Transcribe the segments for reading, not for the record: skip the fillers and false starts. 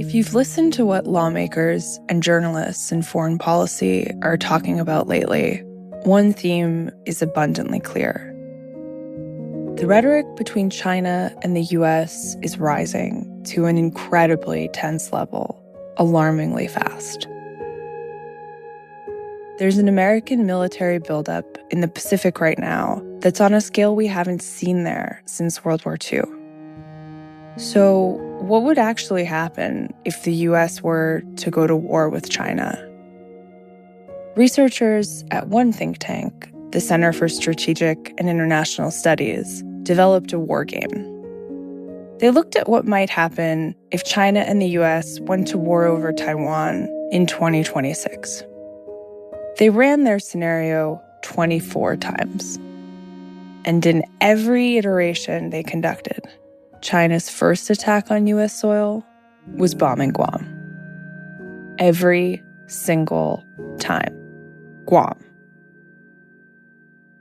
If you've listened to what lawmakers and journalists in foreign policy are talking about lately, one theme is abundantly clear. The rhetoric between China and the US is rising to an incredibly tense level, alarmingly fast. There's an American military buildup in the Pacific right now that's on a scale we haven't seen there since World War II. So, what would actually happen if the US were to go to war with China? Researchers at one think tank, the Center for Strategic and International Studies, developed a war game. They looked at what might happen if China and the US went to war over Taiwan in 2026. They ran their scenario 24 times. And in every iteration they conducted, China's first attack on US soil was bombing Guam. Every single time. Guam.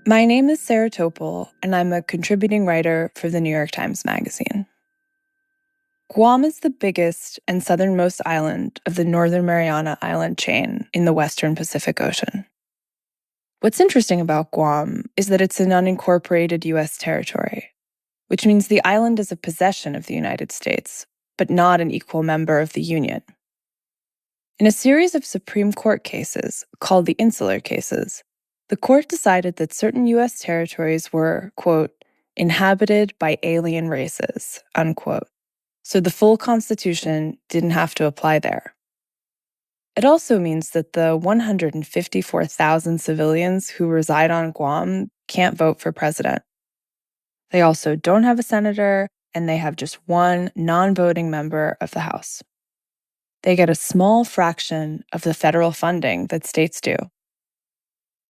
My name is Sarah Topol, and I'm a contributing writer for the New York Times Magazine. Guam is the biggest and southernmost island of the Northern Mariana Island chain in the Western Pacific Ocean. What's interesting about Guam is that it's an unincorporated U.S. territory, which means the island is a possession of the United States, but not an equal member of the Union. In a series of Supreme Court cases called the Insular Cases, the court decided that certain U.S. territories were, quote, inhabited by alien races, unquote. So the full Constitution didn't have to apply there. It also means that the 154,000 civilians who reside on Guam can't vote for president. They also don't have a senator, and they have just one non-voting member of the House. They get a small fraction of the federal funding that states do.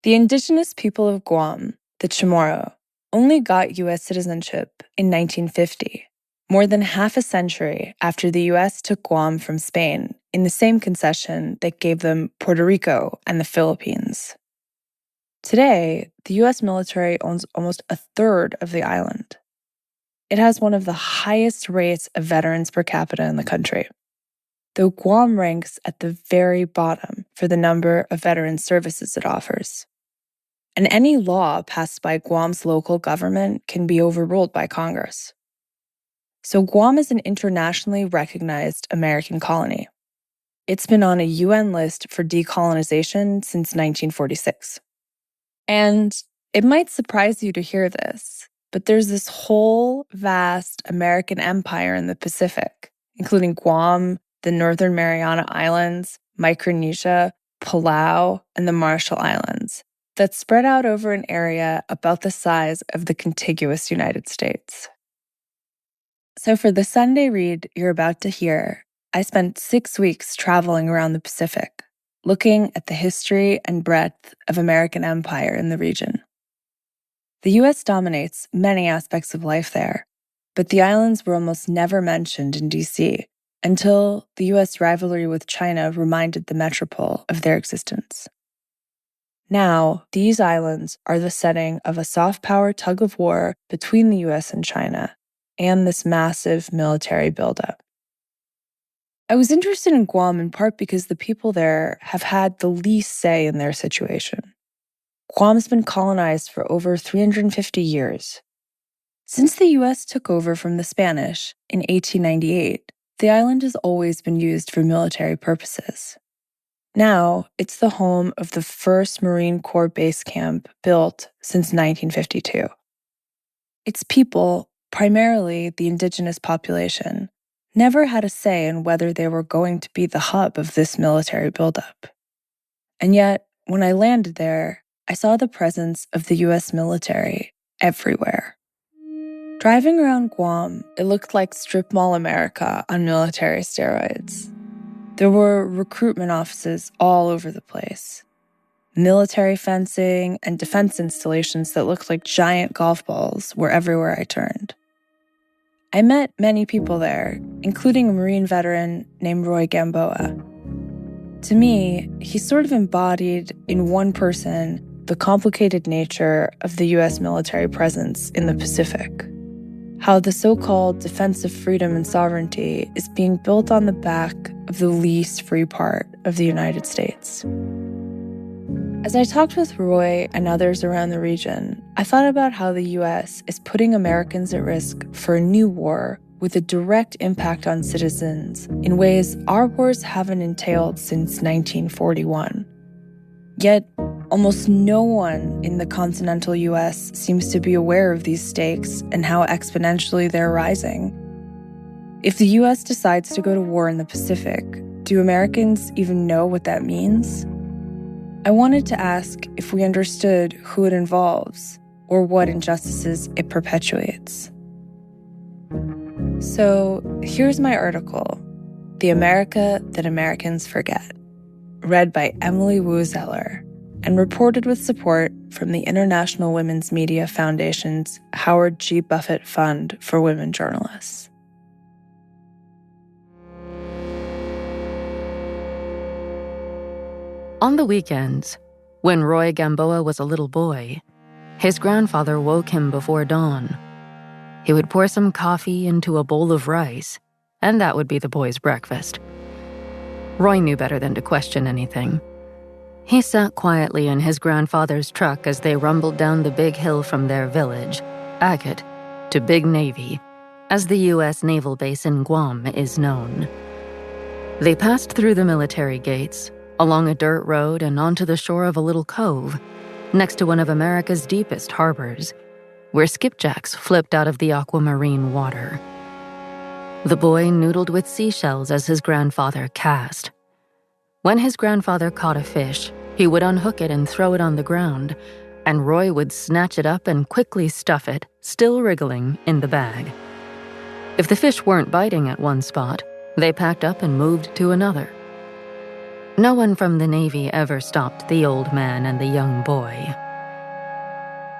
The indigenous people of Guam, the Chamorro, only got U.S. citizenship in 1950, more than half a century after the U.S. took Guam from Spain in the same concession that gave them Puerto Rico and the Philippines. Today, the U.S. military owns almost a third of the island. It has one of the highest rates of veterans per capita in the country, though Guam ranks at the very bottom for the number of veteran services it offers. And any law passed by Guam's local government can be overruled by Congress. So Guam is an internationally recognized American colony. It's been on a UN list for decolonization since 1946. And it might surprise you to hear this, but there's this whole vast American empire in the Pacific, including Guam, the Northern Mariana Islands, Micronesia, Palau, and the Marshall Islands, that's spread out over an area about the size of the contiguous United States. So for the Sunday read you're about to hear, I spent 6 weeks traveling around the Pacific, looking at the history and breadth of American empire in the region. The U.S. dominates many aspects of life there, but the islands were almost never mentioned in D.C. until the U.S. rivalry with China reminded the metropole of their existence. Now, these islands are the setting of a soft power tug of war between the U.S. and China, and this massive military buildup. I was interested in Guam in part because the people there have had the least say in their situation. Guam's been colonized for over 350 years. Since the U.S. took over from the Spanish in 1898, the island has always been used for military purposes. Now, it's the home of the first Marine Corps base camp built since 1952. Its people, primarily the indigenous population, never had a say in whether they were going to be the hub of this military buildup. And yet, when I landed there, I saw the presence of the U.S. military everywhere. Driving around Guam, it looked like strip mall America on military steroids. There were recruitment offices all over the place. Military fencing and defense installations that looked like giant golf balls were everywhere I turned. I met many people there, including a Marine veteran named Roy Gamboa. To me, he sort of embodied in one person the complicated nature of the U.S. military presence in the Pacific. how the so-called defense of freedom and sovereignty is being built on the back of the least free part of the United States. As I talked with Roy and others around the region, I thought about how the US is putting Americans at risk for a new war with a direct impact on citizens in ways our wars haven't entailed since 1941. Yet, almost no one in the continental US seems to be aware of these stakes and how exponentially they're rising. If the US decides to go to war in the Pacific, do Americans even know what that means? I wanted to ask if we understood who it involves or what injustices it perpetuates. So here's my article, The America That Americans Forget, read by Emily Wu Zeller and reported with support from the International Women's Media Foundation's Howard G. Buffett Fund for Women Journalists. On the weekends, when Roy Gamboa was a little boy, his grandfather woke him before dawn. He would pour some coffee into a bowl of rice, and that would be the boy's breakfast. Roy knew better than to question anything. He sat quietly in his grandfather's truck as they rumbled down the big hill from their village, Agate, to Big Navy, as the U.S. Naval Base in Guam is known. They passed through the military gates, along a dirt road and onto the shore of a little cove, next to one of America's deepest harbors, where skipjacks flipped out of the aquamarine water. The boy noodled with seashells as his grandfather cast. When his grandfather caught a fish, he would unhook it and throw it on the ground, and Roy would snatch it up and quickly stuff it, still wriggling, in the bag. If the fish weren't biting at one spot, they packed up and moved to another. No one from the Navy ever stopped the old man and the young boy.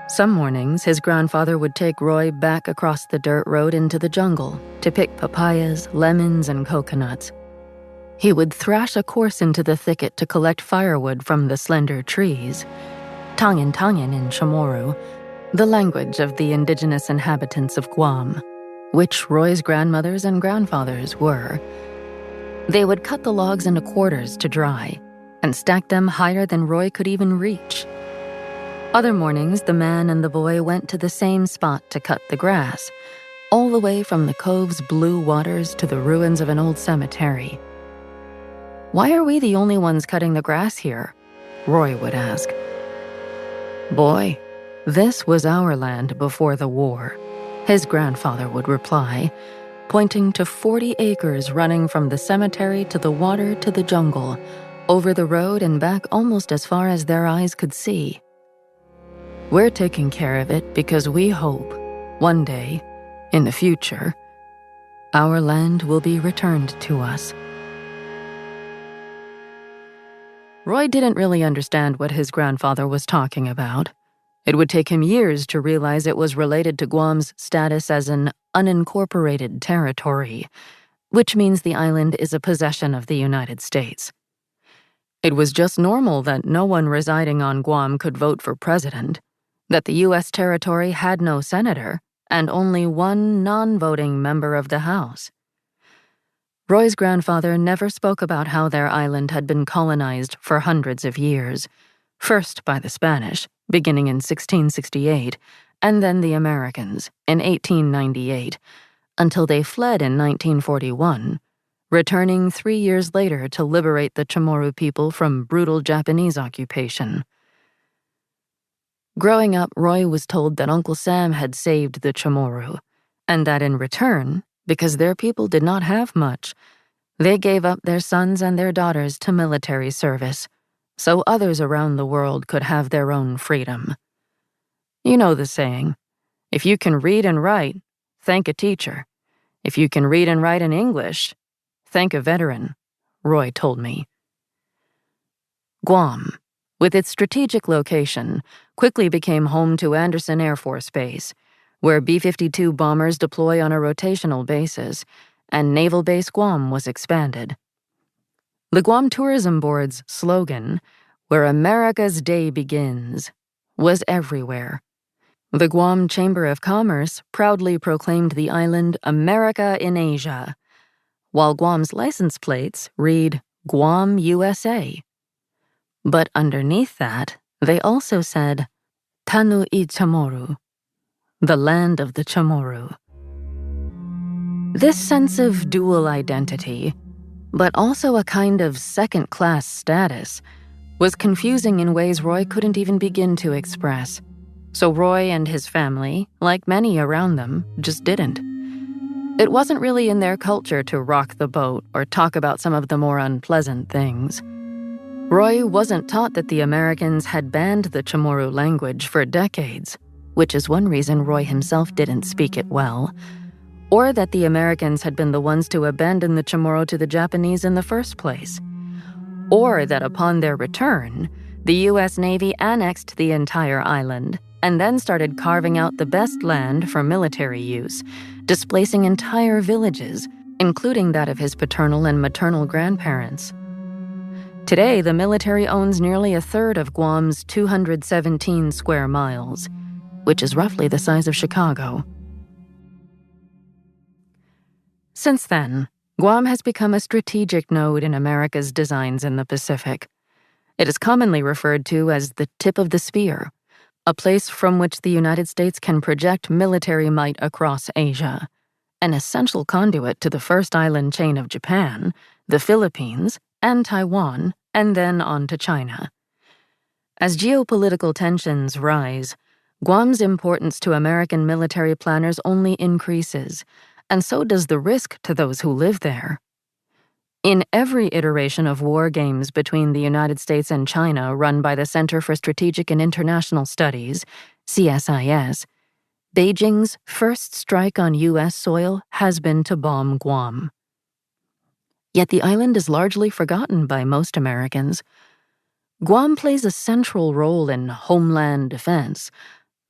Some mornings, his grandfather would take Roy back across the dirt road into the jungle to pick papayas, lemons, and coconuts. He would thrash a course into the thicket to collect firewood from the slender trees. Tangin in Chamorro, the language of the indigenous inhabitants of Guam, which Roy's grandmothers and grandfathers were. They would cut the logs into quarters to dry and stack them higher than Roy could even reach. Other mornings, the man and the boy went to the same spot to cut the grass, all the way from the cove's blue waters to the ruins of an old cemetery. "Why are we the only ones cutting the grass here?" Roy would ask. "Boy, this was our land before the war," his grandfather would reply, pointing to 40 acres running from the cemetery to the water to the jungle, over the road and back almost as far as their eyes could see. "We're taking care of it because we hope, one day, in the future, our land will be returned to us." Roy didn't really understand what his grandfather was talking about. It would take him years to realize it was related to Guam's status as an unincorporated territory, which means the island is a possession of the United States. It was just normal that no one residing on Guam could vote for president, that the U.S. territory had no senator, and only one non-voting member of the House. Roy's grandfather never spoke about how their island had been colonized for hundreds of years, first by the Spanish, beginning in 1668, and then the Americans in 1898, until they fled in 1941, returning 3 years later to liberate the Chamorro people from brutal Japanese occupation. Growing up, Roy was told that Uncle Sam had saved the Chamorro, and that in return, because their people did not have much, they gave up their sons and their daughters to military service, so others around the world could have their own freedom. You know the saying, if you can read and write, thank a teacher. If you can read and write in English, thank a veteran, Roy told me. Guam, with its strategic location, quickly became home to Andersen Air Force Base, where B-52 bombers deploy on a rotational basis, and Naval Base Guam was expanded. The Guam Tourism Board's slogan, "Where America's Day Begins," was everywhere. The Guam Chamber of Commerce proudly proclaimed the island America in Asia, while Guam's license plates read Guam, USA. But underneath that, they also said Tanu I Chamorro, the land of the Chamorro. This sense of dual identity, but also a kind of second-class status, was confusing in ways Roy couldn't even begin to express. So Roy and his family, like many around them, just didn't. It wasn't really in their culture to rock the boat or talk about some of the more unpleasant things. Roy wasn't taught that the Americans had banned the Chamorro language for decades, which is one reason Roy himself didn't speak it well, or that the Americans had been the ones to abandon the Chamorro to the Japanese in the first place, or that upon their return, the U.S. Navy annexed the entire island and then started carving out the best land for military use, displacing entire villages, including that of his paternal and maternal grandparents. Today, the military owns nearly a third of Guam's 217 square miles, which is roughly the size of Chicago. Since then, Guam has become a strategic node in America's designs in the Pacific. It is commonly referred to as the tip of the spear, a place from which the United States can project military might across Asia, an essential conduit to the first island chain of Japan, the Philippines, and Taiwan, and then on to China. As geopolitical tensions rise, Guam's importance to American military planners only increases, and so does the risk to those who live there. In every iteration of war games between the United States and China run by the Center for Strategic and International Studies, CSIS, Beijing's first strike on U.S. soil has been to bomb Guam. Yet the island is largely forgotten by most Americans. Guam plays a central role in homeland defense,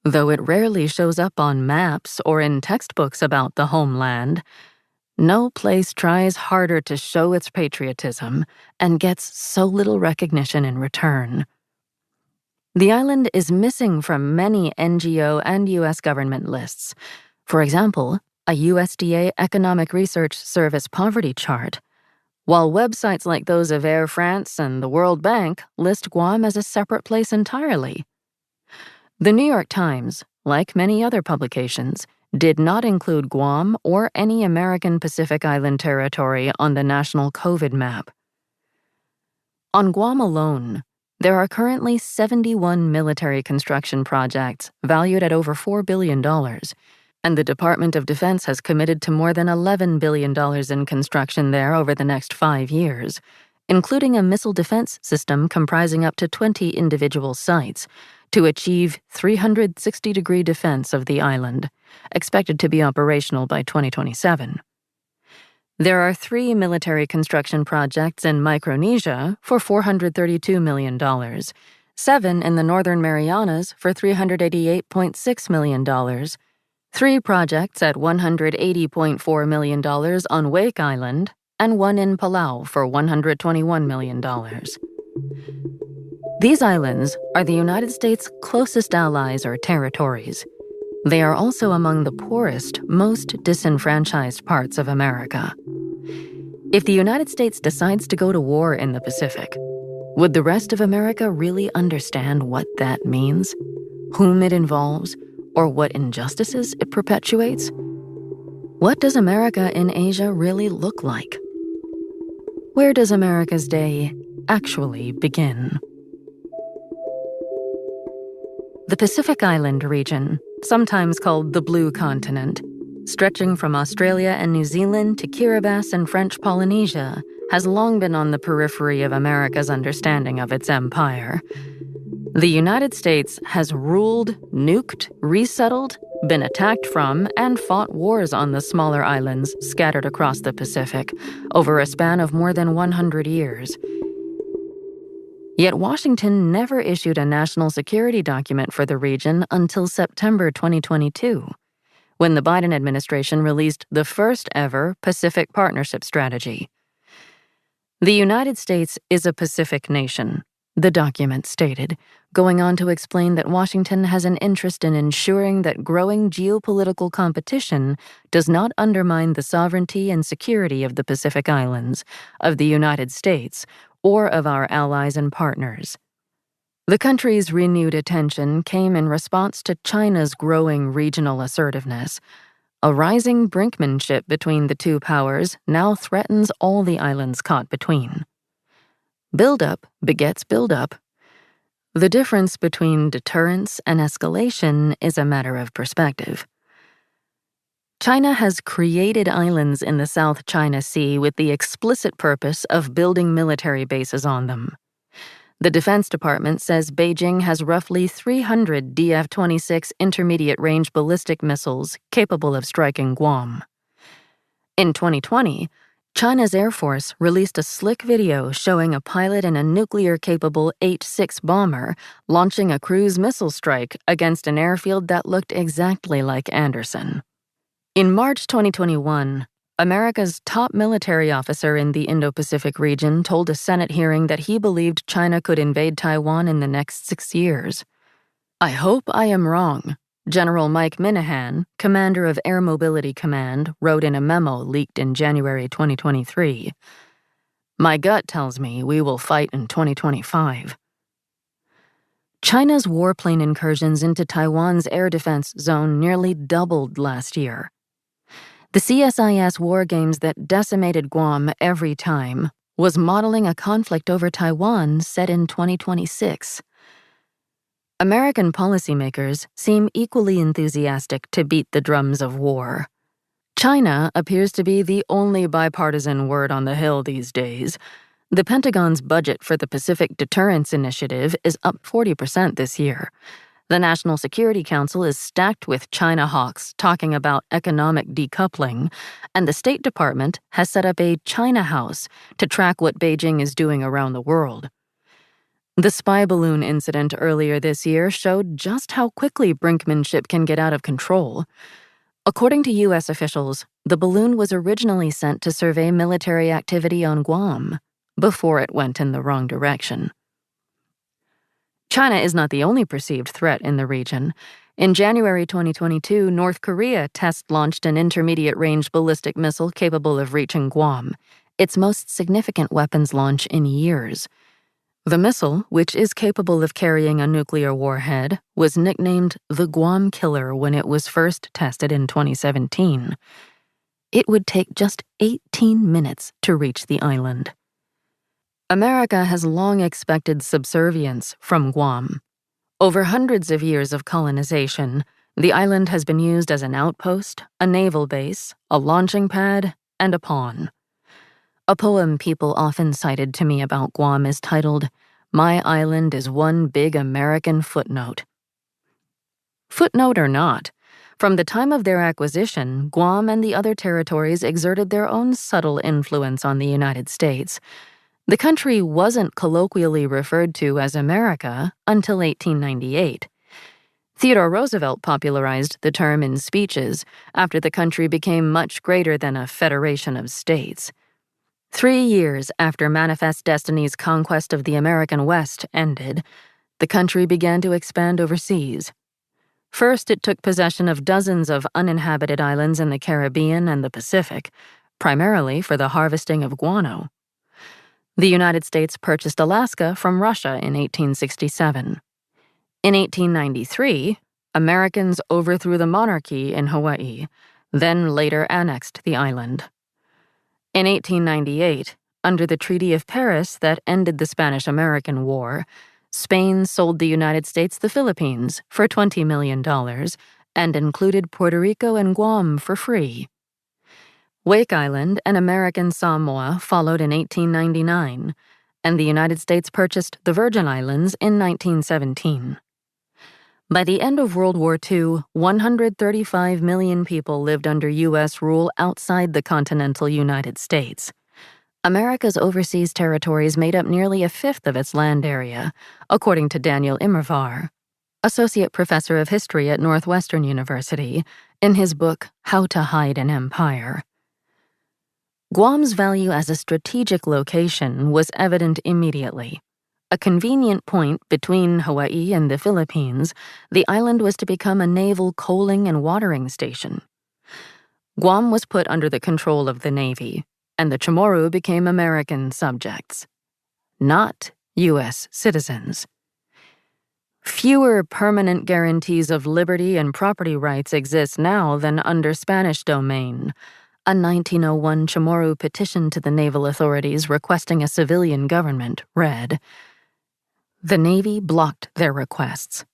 though it rarely shows up on maps or in textbooks about the homeland. No place tries harder to show its patriotism and gets so little recognition in return. The island is missing from many NGO and U.S. government lists. For example, a USDA Economic Research Service poverty chart, while websites like those of Air France and the World Bank list Guam as a separate place entirely. The New York Times, like many other publications, did not include Guam or any American Pacific Island territory on the national COVID map. On Guam alone, there are currently 71 military construction projects valued at over $4 billion, and the Department of Defense has committed to more than $11 billion in construction there over the next 5 years, including a missile defense system comprising up to 20 individual sites, to achieve 360-degree defense of the island, expected to be operational by 2027. There are 3 military construction projects in Micronesia for $432 million, 7 in the Northern Marianas for $388.6 million, 3 projects at $180.4 million on Wake Island, and 1 in Palau for $121 million. These islands are the United States' closest allies or territories. They are also among the poorest, most disenfranchised parts of America. If the United States decides to go to war in the Pacific, would the rest of America really understand what that means, whom it involves, or what injustices it perpetuates? What does America in Asia really look like? Where does America's day actually begin? The Pacific Island region, sometimes called the Blue Continent, stretching from Australia and New Zealand to Kiribati and French Polynesia, has long been on the periphery of America's understanding of its empire. The United States has ruled, nuked, resettled, been attacked from, and fought wars on the smaller islands scattered across the Pacific over a span of more than 100 years. Yet Washington never issued a national security document for the region until September 2022, when the Biden administration released the first ever Pacific Partnership Strategy. The United States is a Pacific nation, the document stated, going on to explain that Washington has an interest in ensuring that growing geopolitical competition does not undermine the sovereignty and security of the Pacific Islands, of the United States, or of our allies and partners. The country's renewed attention came in response to China's growing regional assertiveness. A rising brinkmanship between the two powers now threatens all the islands caught between. Buildup begets buildup. The difference between deterrence and escalation is a matter of perspective. China has created islands in the South China Sea with the explicit purpose of building military bases on them. The Defense Department says Beijing has roughly 300 DF-26 intermediate-range ballistic missiles capable of striking Guam. In 2020, China's Air Force released a slick video showing a pilot in a nuclear-capable H-6 bomber launching a cruise missile strike against an airfield that looked exactly like Andersen. In March 2021, America's top military officer in the Indo-Pacific region told a Senate hearing that he believed China could invade Taiwan in the next 6 years. "I hope I am wrong," General Mike Minahan, commander of Air Mobility Command, wrote in a memo leaked in January 2023. "My gut tells me we will fight in 2025. China's warplane incursions into Taiwan's air defense zone nearly doubled last year. The CSIS war games that decimated Guam every time was modeling a conflict over Taiwan set in 2026. American policymakers seem equally enthusiastic to beat the drums of war. China appears to be the only bipartisan word on the Hill these days. The Pentagon's budget for the Pacific Deterrence Initiative is up 40% this year. The National Security Council is stacked with China hawks talking about economic decoupling, and the State Department has set up a China House to track what Beijing is doing around the world. The spy balloon incident earlier this year showed just how quickly brinkmanship can get out of control. According to U.S. officials, the balloon was originally sent to survey military activity on Guam before it went in the wrong direction. China is not the only perceived threat in the region. In January 2022, North Korea test-launched an intermediate-range ballistic missile capable of reaching Guam, its most significant weapons launch in years. The missile, which is capable of carrying a nuclear warhead, was nicknamed the Guam Killer when it was first tested in 2017. It would take just 18 minutes to reach the island. America has long expected subservience from Guam. Over hundreds of years of colonization, the island has been used as an outpost, a naval base, a launching pad, and a pawn. A poem people often cited to me about Guam is titled, "My Island is One Big American Footnote." Footnote or not, from the time of their acquisition, Guam and the other territories exerted their own subtle influence on the United States. The country wasn't colloquially referred to as America until 1898. Theodore Roosevelt popularized the term in speeches after the country became much greater than a federation of states. 3 years after Manifest Destiny's conquest of the American West ended, the country began to expand overseas. First, it took possession of dozens of uninhabited islands in the Caribbean and the Pacific, primarily for the harvesting of guano. The United States purchased Alaska from Russia in 1867. In 1893, Americans overthrew the monarchy in Hawaii, then later annexed the island. In 1898, under the Treaty of Paris that ended the Spanish-American War, Spain sold the United States the Philippines for $20 million and included Puerto Rico and Guam for free. Wake Island and American Samoa followed in 1899, and the United States purchased the Virgin Islands in 1917. By the end of World War II, 135 million people lived under U.S. rule outside the continental United States. America's overseas territories made up nearly a fifth of its land area, according to Daniel Immerwahr, associate professor of history at Northwestern University, in his book How to Hide an Empire. Guam's value as a strategic location was evident immediately. A convenient point between Hawaii and the Philippines, the island was to become a naval coaling and watering station. Guam was put under the control of the Navy, and the Chamorro became American subjects, not U.S. citizens. Fewer permanent guarantees of liberty and property rights exist now than under Spanish domain. A 1901 Chamorro petition to the naval authorities requesting a civilian government read. The Navy blocked their requests.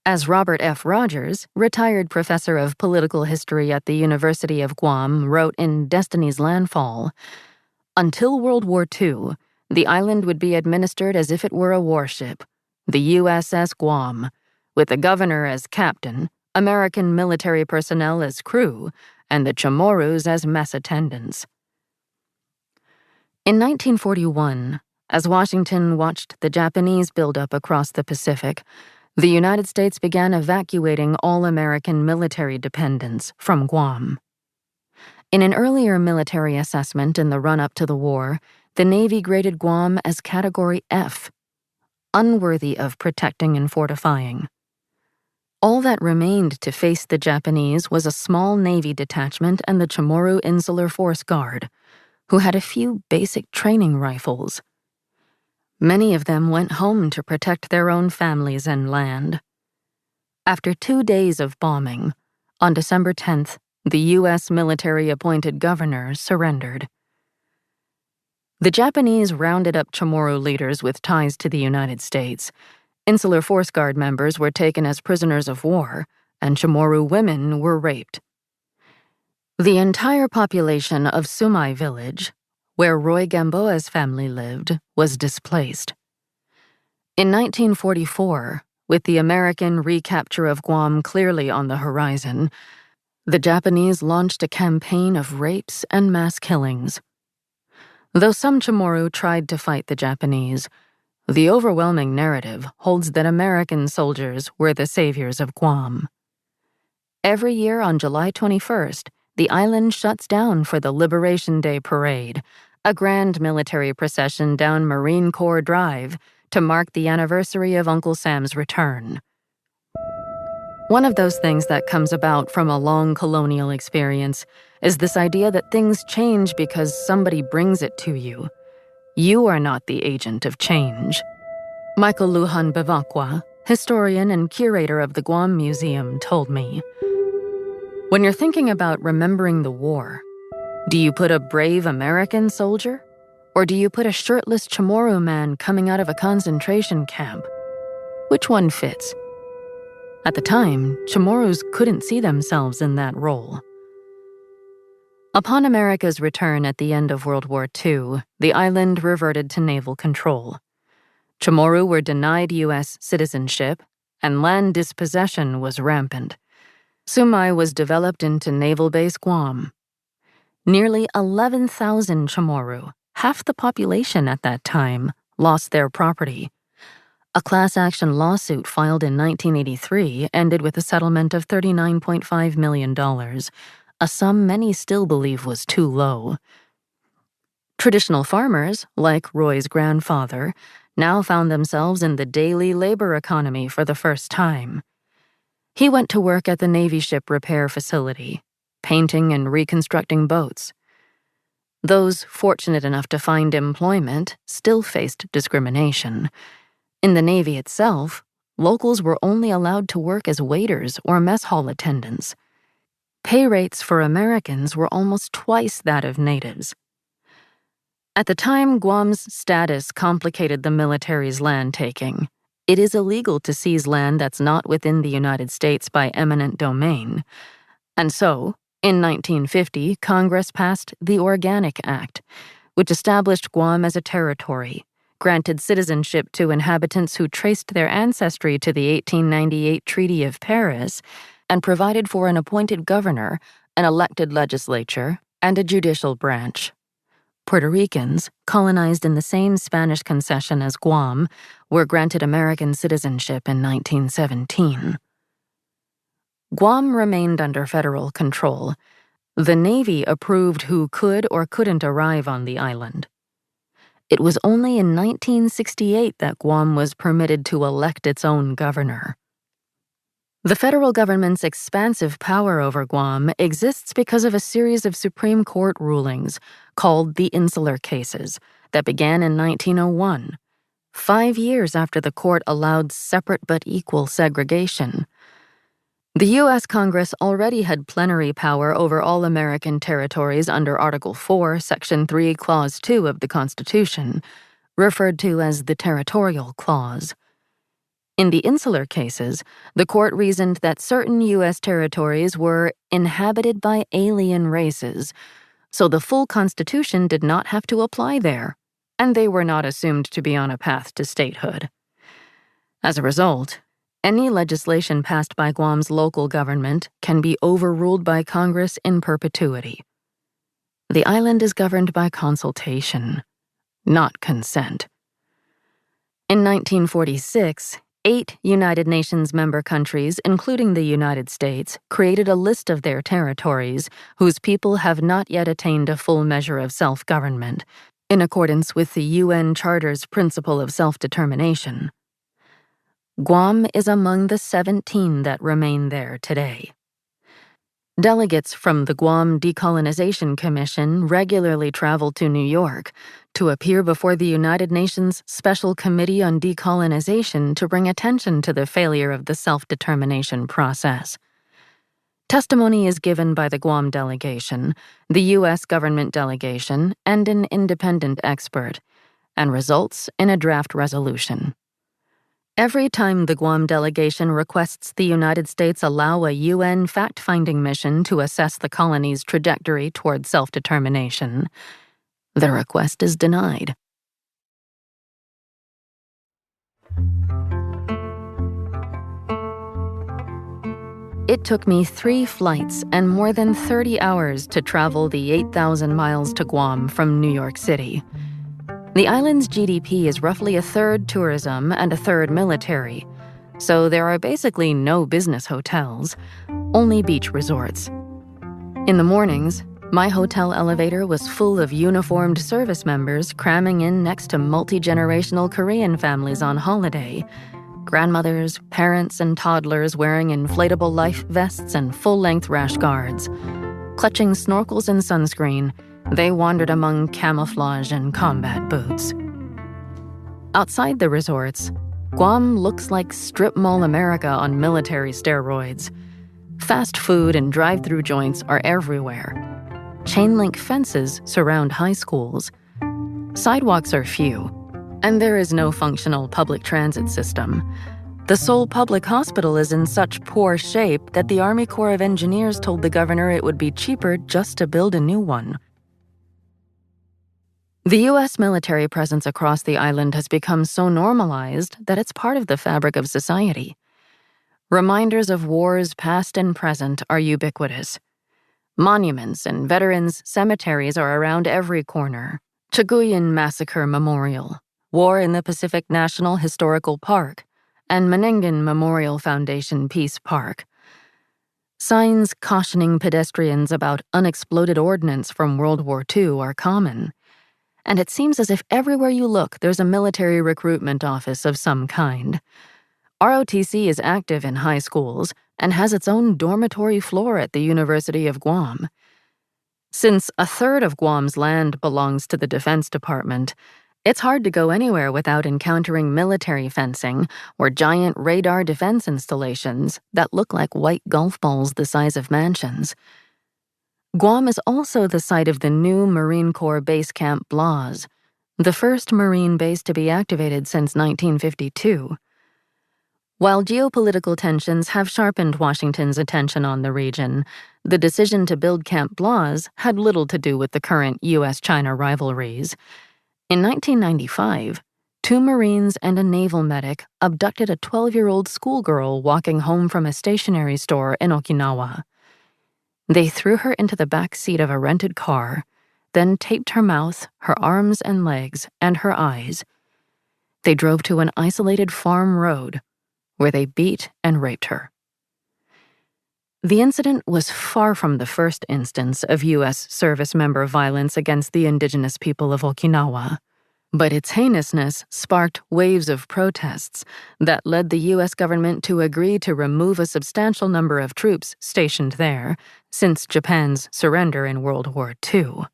As Robert F. Rogers, retired professor of political history at the University of Guam, wrote in Destiny's Landfall, until World War II, the island would be administered as if it were a warship, the USS Guam, with the governor as captain, American military personnel as crew, and the Chamorros as mess attendants. In 1941, as Washington watched the Japanese buildup across the Pacific, the United States began evacuating all American military dependents from Guam. In an earlier military assessment in the run-up to the war, the Navy graded Guam as Category F, unworthy of protecting and fortifying. All that remained to face the Japanese was a small Navy detachment and the Chamorro Insular Force Guard, who had a few basic training rifles. Many of them went home to protect their own families and land. After 2 days of bombing, on December 10th, the U.S. military-appointed governor surrendered. The Japanese rounded up Chamorro leaders with ties to the United States. Insular Force Guard members were taken as prisoners of war, and Chamorro women were raped. The entire population of Sumai Village, where Roy Gamboa's family lived, was displaced. In 1944, with the American recapture of Guam clearly on the horizon, the Japanese launched a campaign of rapes and mass killings. Though some Chamorro tried to fight the Japanese, the overwhelming narrative holds that American soldiers were the saviors of Guam. Every year on July 21st, the island shuts down for the Liberation Day Parade, a grand military procession down Marine Corps Drive to mark the anniversary of Uncle Sam's return. One of those things that comes about from a long colonial experience is this idea that things change because somebody brings it to you. You are not the agent of change. Michael Lujan Bevacqua, historian and curator of the Guam Museum, told me, when you're thinking about remembering the war, do you put a brave American soldier? Or do you put a shirtless Chamorro man coming out of a concentration camp? Which one fits? At the time, Chamorros couldn't see themselves in that role. Upon America's return at the end of World War II, the island reverted to naval control. Chamorro were denied U.S. citizenship, and land dispossession was rampant. Sumai was developed into Naval Base Guam. Nearly 11,000 Chamorro, half the population at that time, lost their property. A class action lawsuit filed in 1983 ended with a settlement of $39.5 million, a sum many still believe was too low. Traditional farmers, like Roy's grandfather, now found themselves in the daily labor economy for the first time. He went to work at the Navy ship repair facility, painting and reconstructing boats. Those fortunate enough to find employment still faced discrimination. In the Navy itself, locals were only allowed to work as waiters or mess hall attendants. Pay rates for Americans were almost twice that of natives. At the time Guam's status complicated the military's land taking, it is illegal to seize land that's not within the United States by eminent domain. And so, in 1950, Congress passed the Organic Act, which established Guam as a territory, granted citizenship to inhabitants who traced their ancestry to the 1898 Treaty of Paris, and provided for an appointed governor, an elected legislature, and a judicial branch. Puerto Ricans, colonized in the same Spanish concession as Guam, were granted American citizenship in 1917. Guam remained under federal control. The Navy approved who could or couldn't arrive on the island. It was only in 1968 that Guam was permitted to elect its own governor. The federal government's expansive power over Guam exists because of a series of Supreme Court rulings called the Insular Cases that began in 1901, 5 years after the court allowed separate but equal segregation. The U.S. Congress already had plenary power over all American territories under Article 4, Section 3, Clause 2 of the Constitution, referred to as the Territorial Clause. In the Insular Cases, the court reasoned that certain U.S. territories were inhabited by alien races, so the full Constitution did not have to apply there, and they were not assumed to be on a path to statehood. As a result, any legislation passed by Guam's local government can be overruled by Congress in perpetuity. The island is governed by consultation, not consent. In 1946, 8 United Nations member countries, including the United States, created a list of their territories whose people have not yet attained a full measure of self-government, in accordance with the UN Charter's principle of self-determination. Guam is among the 17 that remain there today. Delegates from the Guam Decolonization Commission regularly travel to New York to appear before the United Nations Special Committee on Decolonization to bring attention to the failure of the self-determination process. Testimony is given by the Guam delegation, the U.S. government delegation, and an independent expert, and results in a draft resolution. Every time the Guam delegation requests the United States allow a UN fact-finding mission to assess the colony's trajectory toward self-determination, the request is denied. It took me 3 flights and more than 30 hours to travel the 8,000 miles to Guam from New York City. The island's GDP is roughly a third tourism and a third military, so there are basically no business hotels, only beach resorts. In the mornings, my hotel elevator was full of uniformed service members cramming in next to multi-generational Korean families on holiday, grandmothers, parents, and toddlers wearing inflatable life vests and full-length rash guards. Clutching snorkels and sunscreen, they wandered among camouflage and combat boots. Outside the resorts, Guam looks like strip mall America on military steroids. Fast food and drive-through joints are everywhere. Chain-link fences surround high schools. Sidewalks are few, and there is no functional public transit system. The Seoul Public Hospital is in such poor shape that the Army Corps of Engineers told the governor it would be cheaper just to build a new one. The U.S. military presence across the island has become so normalized that it's part of the fabric of society. Reminders of wars past and present are ubiquitous. Monuments and veterans' cemeteries are around every corner. Chaguyan Massacre Memorial, War in the Pacific National Historical Park, and Menengan Memorial Foundation Peace Park. Signs cautioning pedestrians about unexploded ordnance from World War II are common. And it seems as if everywhere you look there's a military recruitment office of some kind. ROTC is active in high schools and has its own dormitory floor at the University of Guam. Since a third of Guam's land belongs to the Defense Department, it's hard to go anywhere without encountering military fencing or giant radar defense installations that look like white golf balls the size of mansions. Guam is also the site of the new Marine Corps Base Camp Blas, the first Marine base to be activated since 1952. While geopolitical tensions have sharpened Washington's attention on the region, the decision to build Camp Blas had little to do with the current U.S.-China rivalries. In 1995, 2 Marines and a naval medic abducted a 12-year-old schoolgirl walking home from a stationery store in Okinawa. They threw her into the back seat of a rented car, then taped her mouth, her arms and legs, and her eyes. They drove to an isolated farm road, where they beat and raped her. The incident was far from the first instance of U.S. service member violence against the indigenous people of Okinawa. But its heinousness sparked waves of protests that led the U.S. government to agree to remove a substantial number of troops stationed there since Japan's surrender in World War II.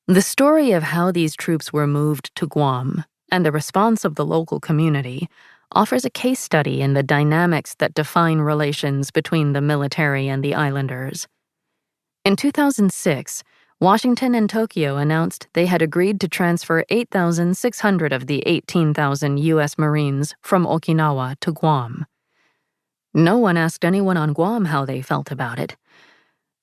The story of how these troops were moved to Guam and the response of the local community offers a case study in the dynamics that define relations between the military and the islanders. In 2006, Washington and Tokyo announced they had agreed to transfer 8,600 of the 18,000 U.S. Marines from Okinawa to Guam. No one asked anyone on Guam how they felt about it.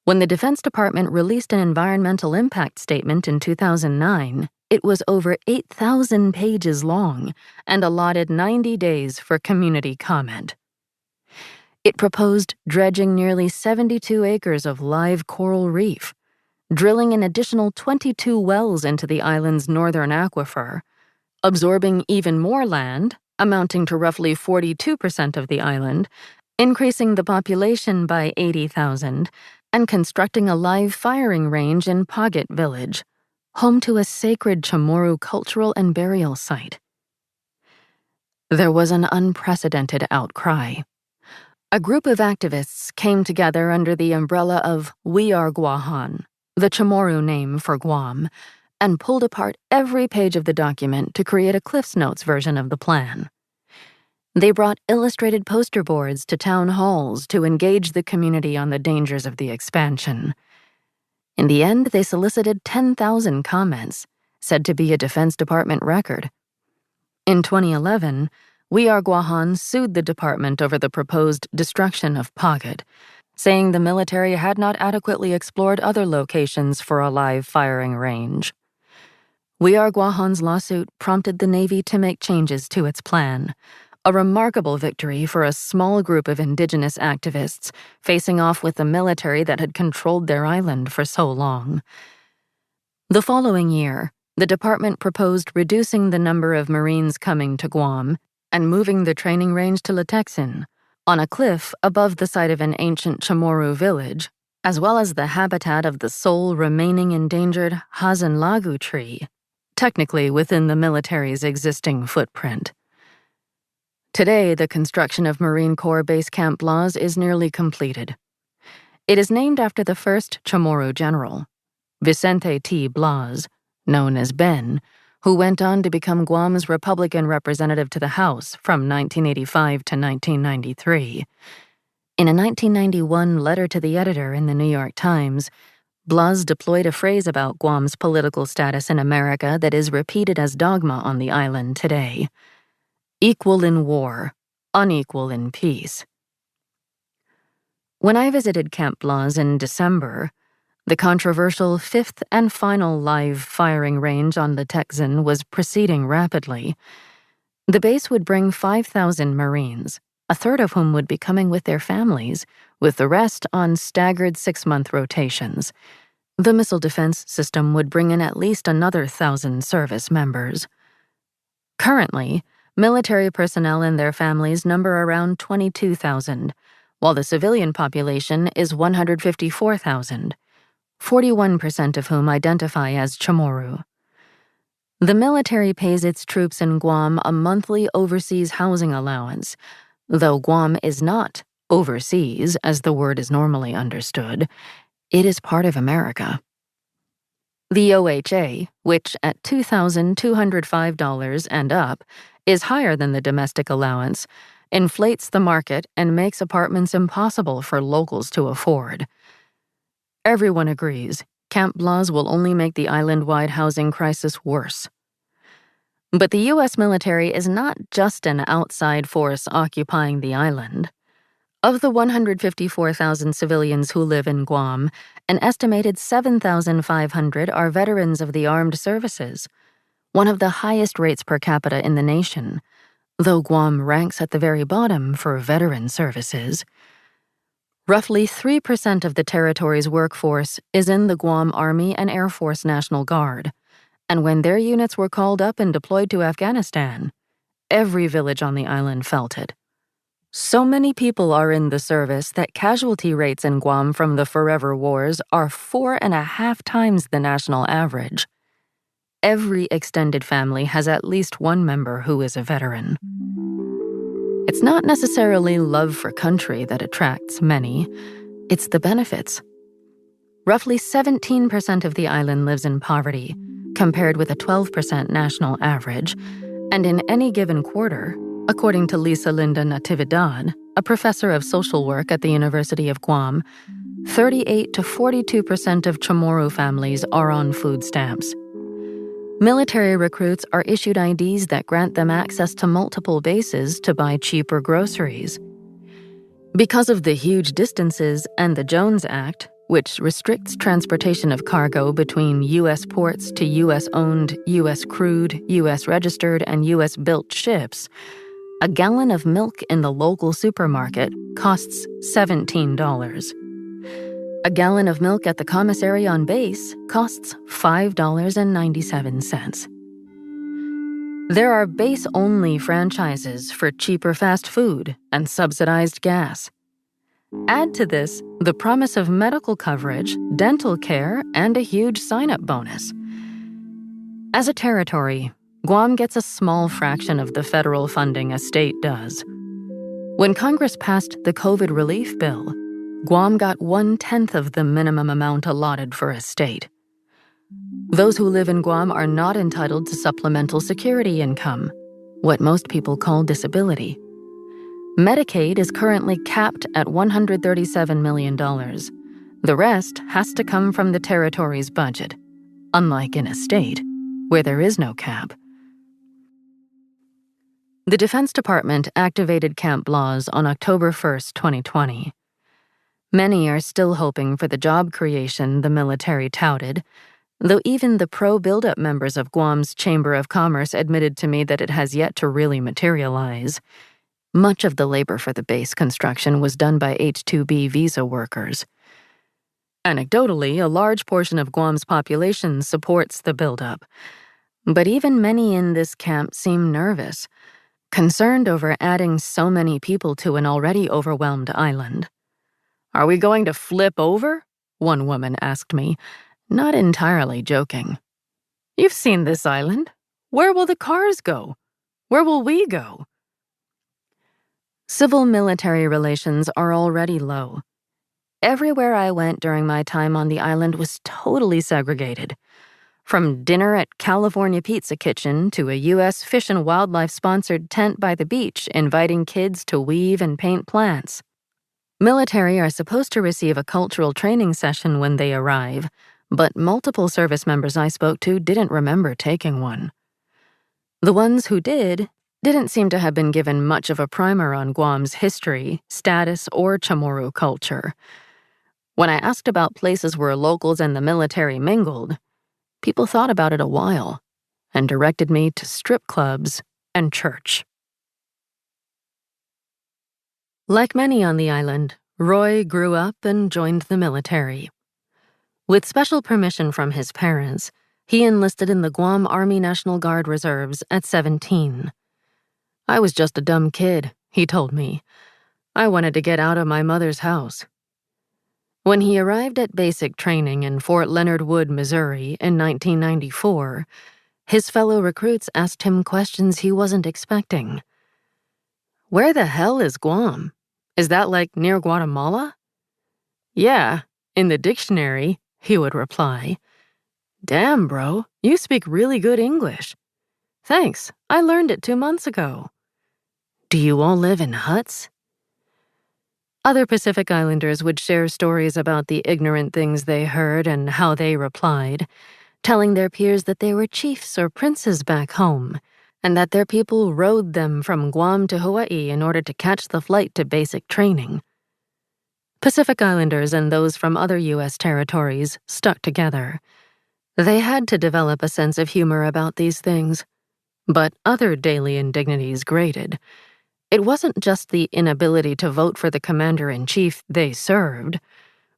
When the Defense Department released an environmental impact statement in 2009, it was over 8,000 pages long and allotted 90 days for community comment. It proposed dredging nearly 72 acres of live coral reef, drilling an additional 22 wells into the island's northern aquifer, absorbing even more land, amounting to roughly 42% of the island, increasing the population by 80,000, and constructing a live firing range in Hågat village, home to a sacred Chamorro cultural and burial site. There was an unprecedented outcry. A group of activists came together under the umbrella of We Are Guahan, the Chamorro name for Guam, and pulled apart every page of the document to create a Cliff's Notes version of the plan. They brought illustrated poster boards to town halls to engage the community on the dangers of the expansion. In the end, they solicited 10,000 comments, said to be a Defense Department record. In 2011, We Are Guahan sued the department over the proposed destruction of Hågat, saying the military had not adequately explored other locations for a live firing range. We Are Guahan's lawsuit prompted the Navy to make changes to its plan, a remarkable victory for a small group of indigenous activists facing off with the military that had controlled their island for so long. The following year, the department proposed reducing the number of Marines coming to Guam and moving the training range to Latexin, on a cliff above the site of an ancient Chamorro village, as well as the habitat of the sole remaining endangered Hazan Lagu tree, technically within the military's existing footprint. Today, the construction of Marine Corps Base Camp Blas is nearly completed. It is named after the first Chamorro general, Vicente T. Blas, known as Ben, who went on to become Guam's Republican representative to the House from 1985 to 1993. In a 1991 letter to the editor in the New York Times, Blas deployed a phrase about Guam's political status in America that is repeated as dogma on the island today: equal in war, unequal in peace. When I visited Camp Blas in December, the controversial fifth and final live firing range on the Texan was proceeding rapidly. The base would bring 5,000 Marines, a third of whom would be coming with their families, with the rest on staggered 6-month rotations. The missile defense system would bring in at least another 1,000 service members. Currently, military personnel and their families number around 22,000, while the civilian population is 154,000. 41% of whom identify as Chamorro. The military pays its troops in Guam a monthly overseas housing allowance, though Guam is not overseas as the word is normally understood. It is part of America. The OHA, which at $2,205 and up is higher than the domestic allowance, inflates the market and makes apartments impossible for locals to afford. Everyone agrees Camp Blas will only make the island-wide housing crisis worse. But the U.S. military is not just an outside force occupying the island. Of the 154,000 civilians who live in Guam, an estimated 7,500 are veterans of the armed services, one of the highest rates per capita in the nation, though Guam ranks at the very bottom for veteran services. Roughly 3% of the territory's workforce is in the Guam Army and Air Force National Guard, and when their units were called up and deployed to Afghanistan, every village on the island felt it. So many people are in the service that casualty rates in Guam from the forever wars are 4.5 times the national average. Every extended family has at least one member who is a veteran. It's not necessarily love for country that attracts many, it's the benefits. Roughly 17% of the island lives in poverty, compared with a 12% national average, and in any given quarter, according to Lisa Linda Natividad, a professor of social work at the University of Guam, 38 to 42% of Chamorro families are on food stamps. Military recruits are issued IDs that grant them access to multiple bases to buy cheaper groceries. Because of the huge distances and the Jones Act, which restricts transportation of cargo between U.S. ports to U.S.-owned, U.S.-crewed, U.S.-registered, and U.S.-built ships, a gallon of milk in the local supermarket costs $17. A gallon of milk at the commissary on base costs $5.97. There are base-only franchises for cheaper fast food and subsidized gas. Add to this the promise of medical coverage, dental care, and a huge sign-up bonus. As a territory, Guam gets a small fraction of the federal funding a state does. When Congress passed the COVID relief bill, Guam got 1/10 of the minimum amount allotted for a state. Those who live in Guam are not entitled to supplemental security income, what most people call disability. Medicaid is currently capped at $137 million. The rest has to come from the territory's budget, unlike in a state, where there is no cap. The Defense Department activated camp laws on October 1st, 2020. Many are still hoping for the job creation the military touted, though even the pro-buildup members of Guam's Chamber of Commerce admitted to me that it has yet to really materialize. Much of the labor for the base construction was done by H-2B visa workers. Anecdotally, a large portion of Guam's population supports the buildup, but even many in this camp seem nervous, concerned over adding so many people to an already overwhelmed island. "Are we going to flip over?" one woman asked me, not entirely joking. "You've seen this island. Where will the cars go? Where will we go?" Civil-military relations are already low. Everywhere I went during my time on the island was totally segregated. From dinner at California Pizza Kitchen to a U.S. Fish and Wildlife-sponsored tent by the beach inviting kids to weave and paint plants. Military are supposed to receive a cultural training session when they arrive, but multiple service members I spoke to didn't remember taking one. The ones who didn't seem to have been given much of a primer on Guam's history, status, or Chamorro culture. When I asked about places where locals and the military mingled, people thought about it a while and directed me to strip clubs and church. Like many on the island, Roy grew up and joined the military. With special permission from his parents, he enlisted in the Guam Army National Guard Reserves at 17. "I was just a dumb kid," he told me. "I wanted to get out of my mother's house." When he arrived at basic training in Fort Leonard Wood, Missouri in 1994, his fellow recruits asked him questions he wasn't expecting. "Where the hell is Guam? Is that like near Guatemala?" "Yeah, in the dictionary," he would reply. "Damn, bro, you speak really good English." "Thanks, I learned it 2 months ago." "Do you all live in huts?" Other Pacific Islanders would share stories about the ignorant things they heard and how they replied, telling their peers that they were chiefs or princes back home, and that their people rode them from Guam to Hawaii in order to catch the flight to basic training. Pacific Islanders and those from other U.S. territories stuck together. They had to develop a sense of humor about these things, but other daily indignities grated. It wasn't just the inability to vote for the commander-in-chief they served,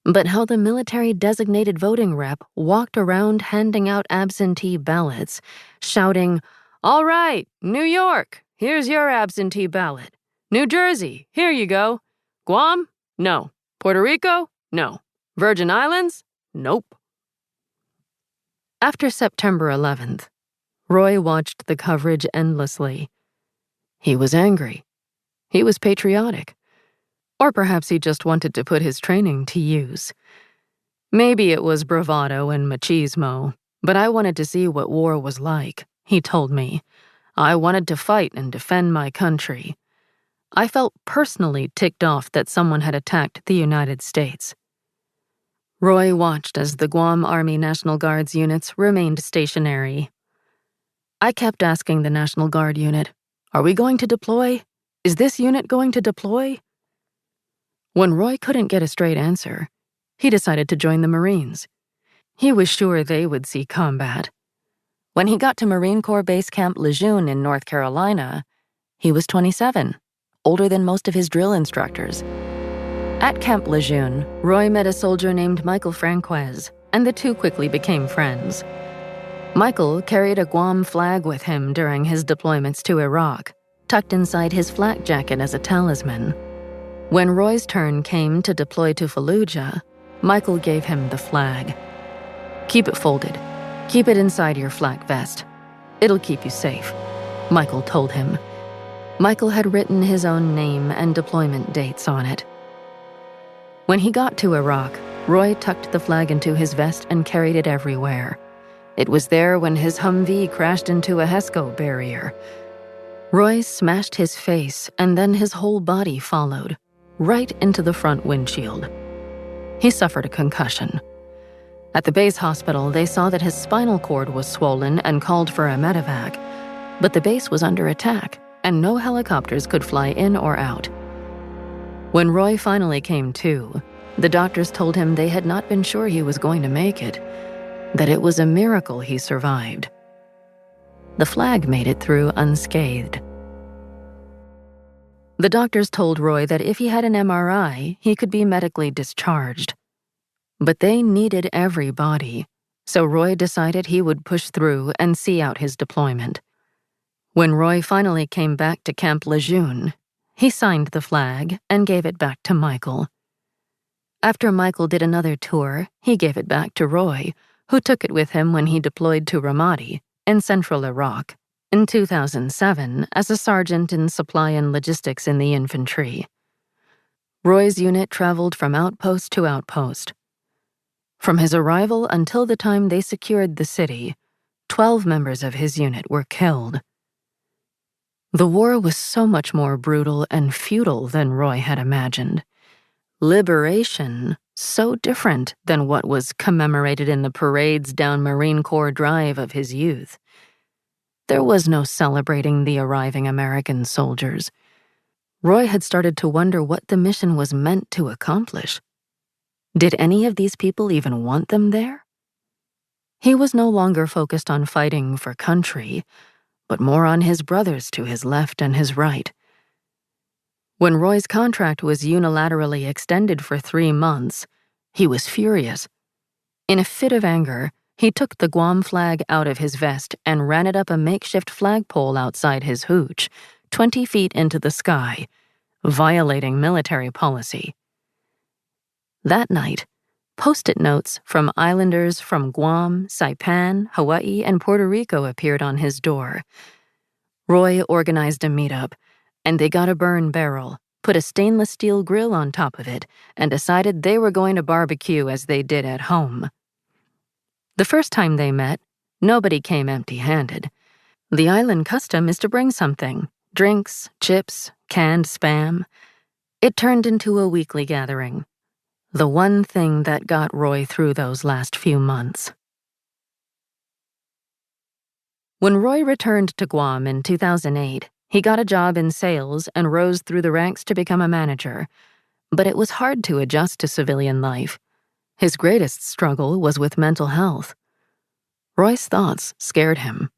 but how the military-designated voting rep walked around handing out absentee ballots, shouting, "All right, New York, here's your absentee ballot. New Jersey, here you go. Guam? No. Puerto Rico? No. Virgin Islands? Nope." After September 11th, Roy watched the coverage endlessly. He was angry. He was patriotic. Or perhaps he just wanted to put his training to use. Maybe it was bravado and machismo, but I wanted to see what war was like, he told me. I wanted to fight and defend my country. I felt personally ticked off that someone had attacked the United States. Roy watched as the Guam Army National Guard's units remained stationary. I kept asking the National Guard unit, "Are we going to deploy? Is this unit going to deploy?" When Roy couldn't get a straight answer, he decided to join the Marines. He was sure they would see combat. When he got to Marine Corps Base Camp Lejeune in North Carolina, he was 27, older than most of his drill instructors. At Camp Lejeune, Roy met a soldier named Michael Franquez, and the two quickly became friends. Michael carried a Guam flag with him during his deployments to Iraq, tucked inside his flak jacket as a talisman. When Roy's turn came to deploy to Fallujah, Michael gave him the flag. "Keep it folded. Keep it inside your flak vest. It'll keep you safe," Michael told him. Michael had written his own name and deployment dates on it. When he got to Iraq, Roy tucked the flag into his vest and carried it everywhere. It was there when his Humvee crashed into a HESCO barrier. Roy smashed his face, and then his whole body followed, right into the front windshield. He suffered a concussion. At the base hospital, they saw that his spinal cord was swollen and called for a medevac, but the base was under attack, and no helicopters could fly in or out. When Roy finally came to, the doctors told him they had not been sure he was going to make it, that it was a miracle he survived. The flag made it through unscathed. The doctors told Roy that if he had an MRI, he could be medically discharged. But they needed every body, so Roy decided he would push through and see out his deployment. When Roy finally came back to Camp Lejeune, he signed the flag and gave it back to Michael. After Michael did another tour, he gave it back to Roy, who took it with him when he deployed to Ramadi in central Iraq in 2007 as a sergeant in supply and logistics in the infantry. Roy's unit traveled from outpost to outpost. From his arrival until the time they secured the city, 12 members of his unit were killed. The war was so much more brutal and futile than Roy had imagined. Liberation so different than what was commemorated in the parades down Marine Corps Drive of his youth. There was no celebrating the arriving American soldiers. Roy had started to wonder what the mission was meant to accomplish. Did any of these people even want them there? He was no longer focused on fighting for country, but more on his brothers to his left and his right. When Roy's contract was unilaterally extended for 3 months, he was furious. In a fit of anger, he took the Guam flag out of his vest and ran it up a makeshift flagpole outside his hooch, 20 feet into the sky, violating military policy. That night, Post-it notes from islanders from Guam, Saipan, Hawaii, and Puerto Rico appeared on his door. Roy organized a meetup, and they got a burn barrel, put a stainless steel grill on top of it, and decided they were going to barbecue as they did at home. The first time they met, nobody came empty-handed. The island custom is to bring something: drinks, chips, canned spam. It turned into a weekly gathering. The one thing that got Roy through those last few months. When Roy returned to Guam in 2008, he got a job in sales and rose through the ranks to become a manager. But it was hard to adjust to civilian life. His greatest struggle was with mental health. Roy's thoughts scared him.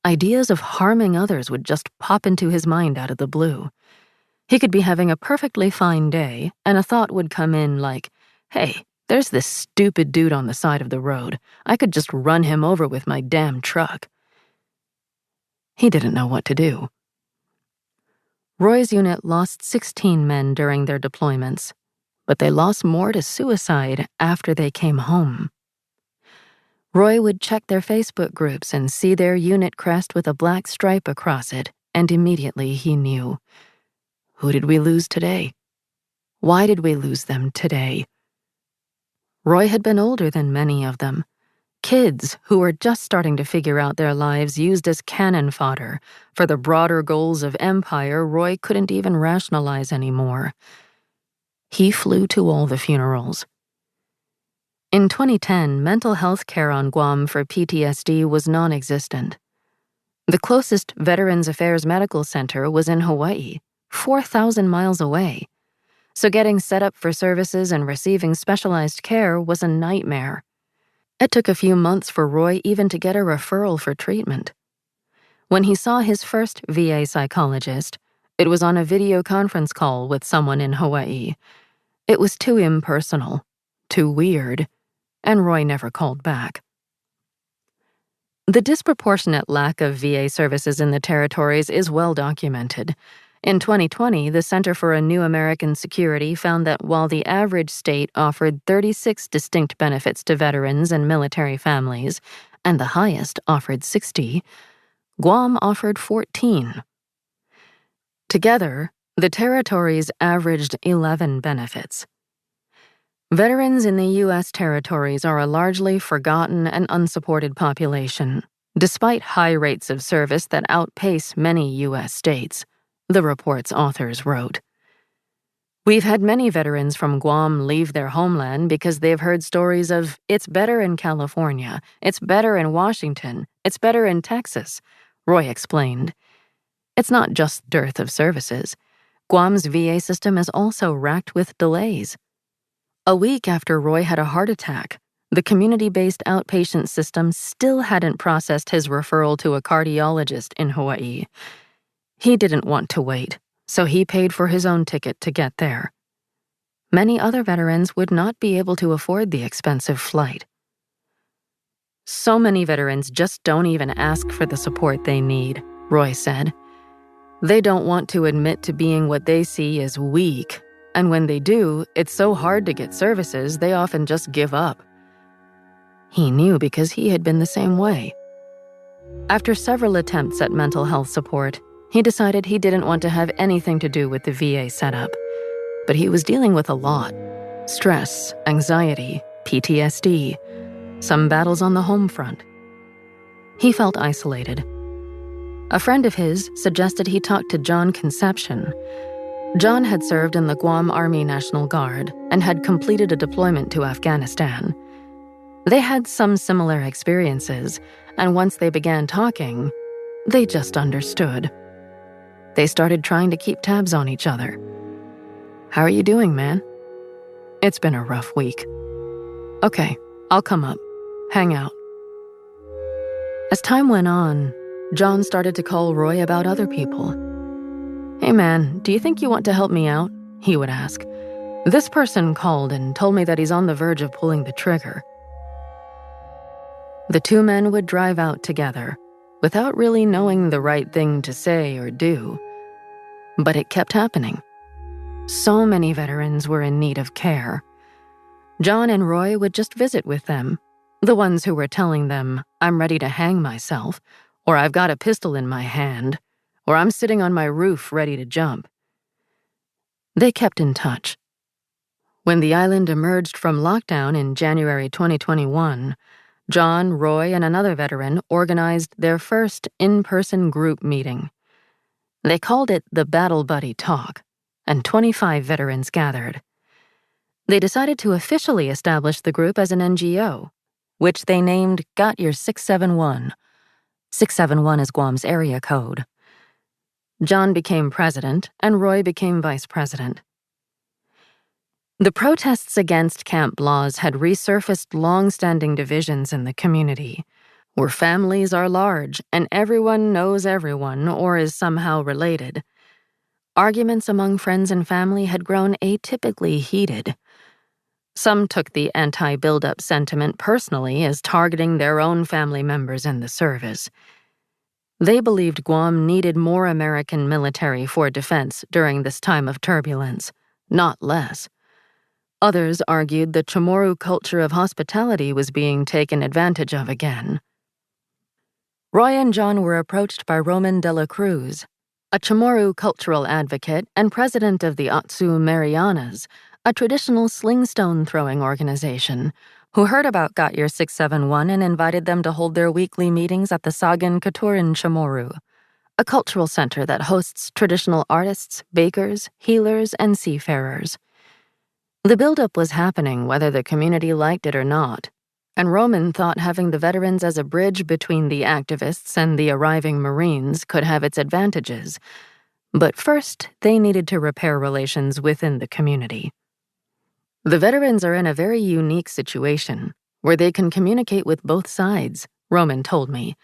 Ideas of harming others would just pop into his mind out of the blue. He could be having a perfectly fine day, and a thought would come in like, "Hey, there's this stupid dude on the side of the road. I could just run him over with my damn truck." He didn't know what to do. Roy's unit lost 16 men during their deployments, but they lost more to suicide after they came home. Roy would check their Facebook groups and see their unit crest with a black stripe across it, and immediately he knew. Who did we lose today? Why did we lose them today? Roy had been older than many of them. Kids who were just starting to figure out their lives used as cannon fodder for the broader goals of empire Roy couldn't even rationalize anymore. He flew to all the funerals. In 2010, mental health care on Guam for PTSD was non-existent. The closest Veterans Affairs Medical Center was in Hawaii, 4,000 miles away. So getting set up for services and receiving specialized care was a nightmare. It took a few months for Roy even to get a referral for treatment. When he saw his first VA psychologist, it was on a video conference call with someone in Hawaii. It was too impersonal, too weird, and Roy never called back. The disproportionate lack of VA services in the territories is well documented. In 2020, the Center for a New American Security found that while the average state offered 36 distinct benefits to veterans and military families, and the highest offered 60, Guam offered 14. Together, the territories averaged 11 benefits. Veterans in the U.S. territories are a largely forgotten and unsupported population, despite high rates of service that outpace many U.S. states, the report's authors wrote. We've had many veterans from Guam leave their homeland because they've heard stories of, it's better in California, it's better in Washington, it's better in Texas, Roy explained. It's not just dearth of services. Guam's VA system is also racked with delays. A week after Roy had a heart attack, the community-based outpatient system still hadn't processed his referral to a cardiologist in Hawaii. He didn't want to wait, so he paid for his own ticket to get there. Many other veterans would not be able to afford the expensive flight. So many veterans just don't even ask for the support they need, Roy said. They don't want to admit to being what they see as weak, and when they do, it's so hard to get services, they often just give up. He knew because he had been the same way. After several attempts at mental health support, he decided he didn't want to have anything to do with the VA setup. But he was dealing with a lot. Stress, anxiety, PTSD, some battles on the home front. He felt isolated. A friend of his suggested he talk to John Conception. John had served in the Guam Army National Guard and had completed a deployment to Afghanistan. They had some similar experiences, and once they began talking, they just understood. They started trying to keep tabs on each other. How are you doing, man? It's been a rough week. Okay, I'll come up. Hang out. As time went on, John started to call Roy about other people. Hey man, do you think you want to help me out? He would ask. This person called and told me that he's on the verge of pulling the trigger. The two men would drive out together, without really knowing the right thing to say or do. But it kept happening. So many veterans were in need of care. John and Roy would just visit with them, the ones who were telling them, I'm ready to hang myself, or I've got a pistol in my hand, or I'm sitting on my roof ready to jump. They kept in touch. When the island emerged from lockdown in January 2021, John, Roy, and another veteran organized their first in-person group meeting. They called it the Battle Buddy Talk, and 25 veterans gathered. They decided to officially establish the group as an NGO, which they named Got Your 671. 671 is Guam's area code. John became president, and Roy became vice president. The protests against camp laws had resurfaced long-standing divisions in the community, where families are large and everyone knows everyone or is somehow related. Arguments among friends and family had grown atypically heated. Some took the anti-buildup sentiment personally as targeting their own family members in the service. They believed Guam needed more American military for defense during this time of turbulence, not less. Others argued the Chamorro culture of hospitality was being taken advantage of again. Roy and John were approached by Roman de la Cruz, a Chamorro cultural advocate and president of the Otsu Marianas, a traditional sling-stone throwing organization, who heard about Got Your 671 and invited them to hold their weekly meetings at the Sagan Katurin Chamorro, a cultural center that hosts traditional artists, bakers, healers, and seafarers. The buildup was happening whether the community liked it or not, and Roman thought having the veterans as a bridge between the activists and the arriving Marines could have its advantages. But first, they needed to repair relations within the community. The veterans are in a very unique situation, where they can communicate with both sides, Roman told me.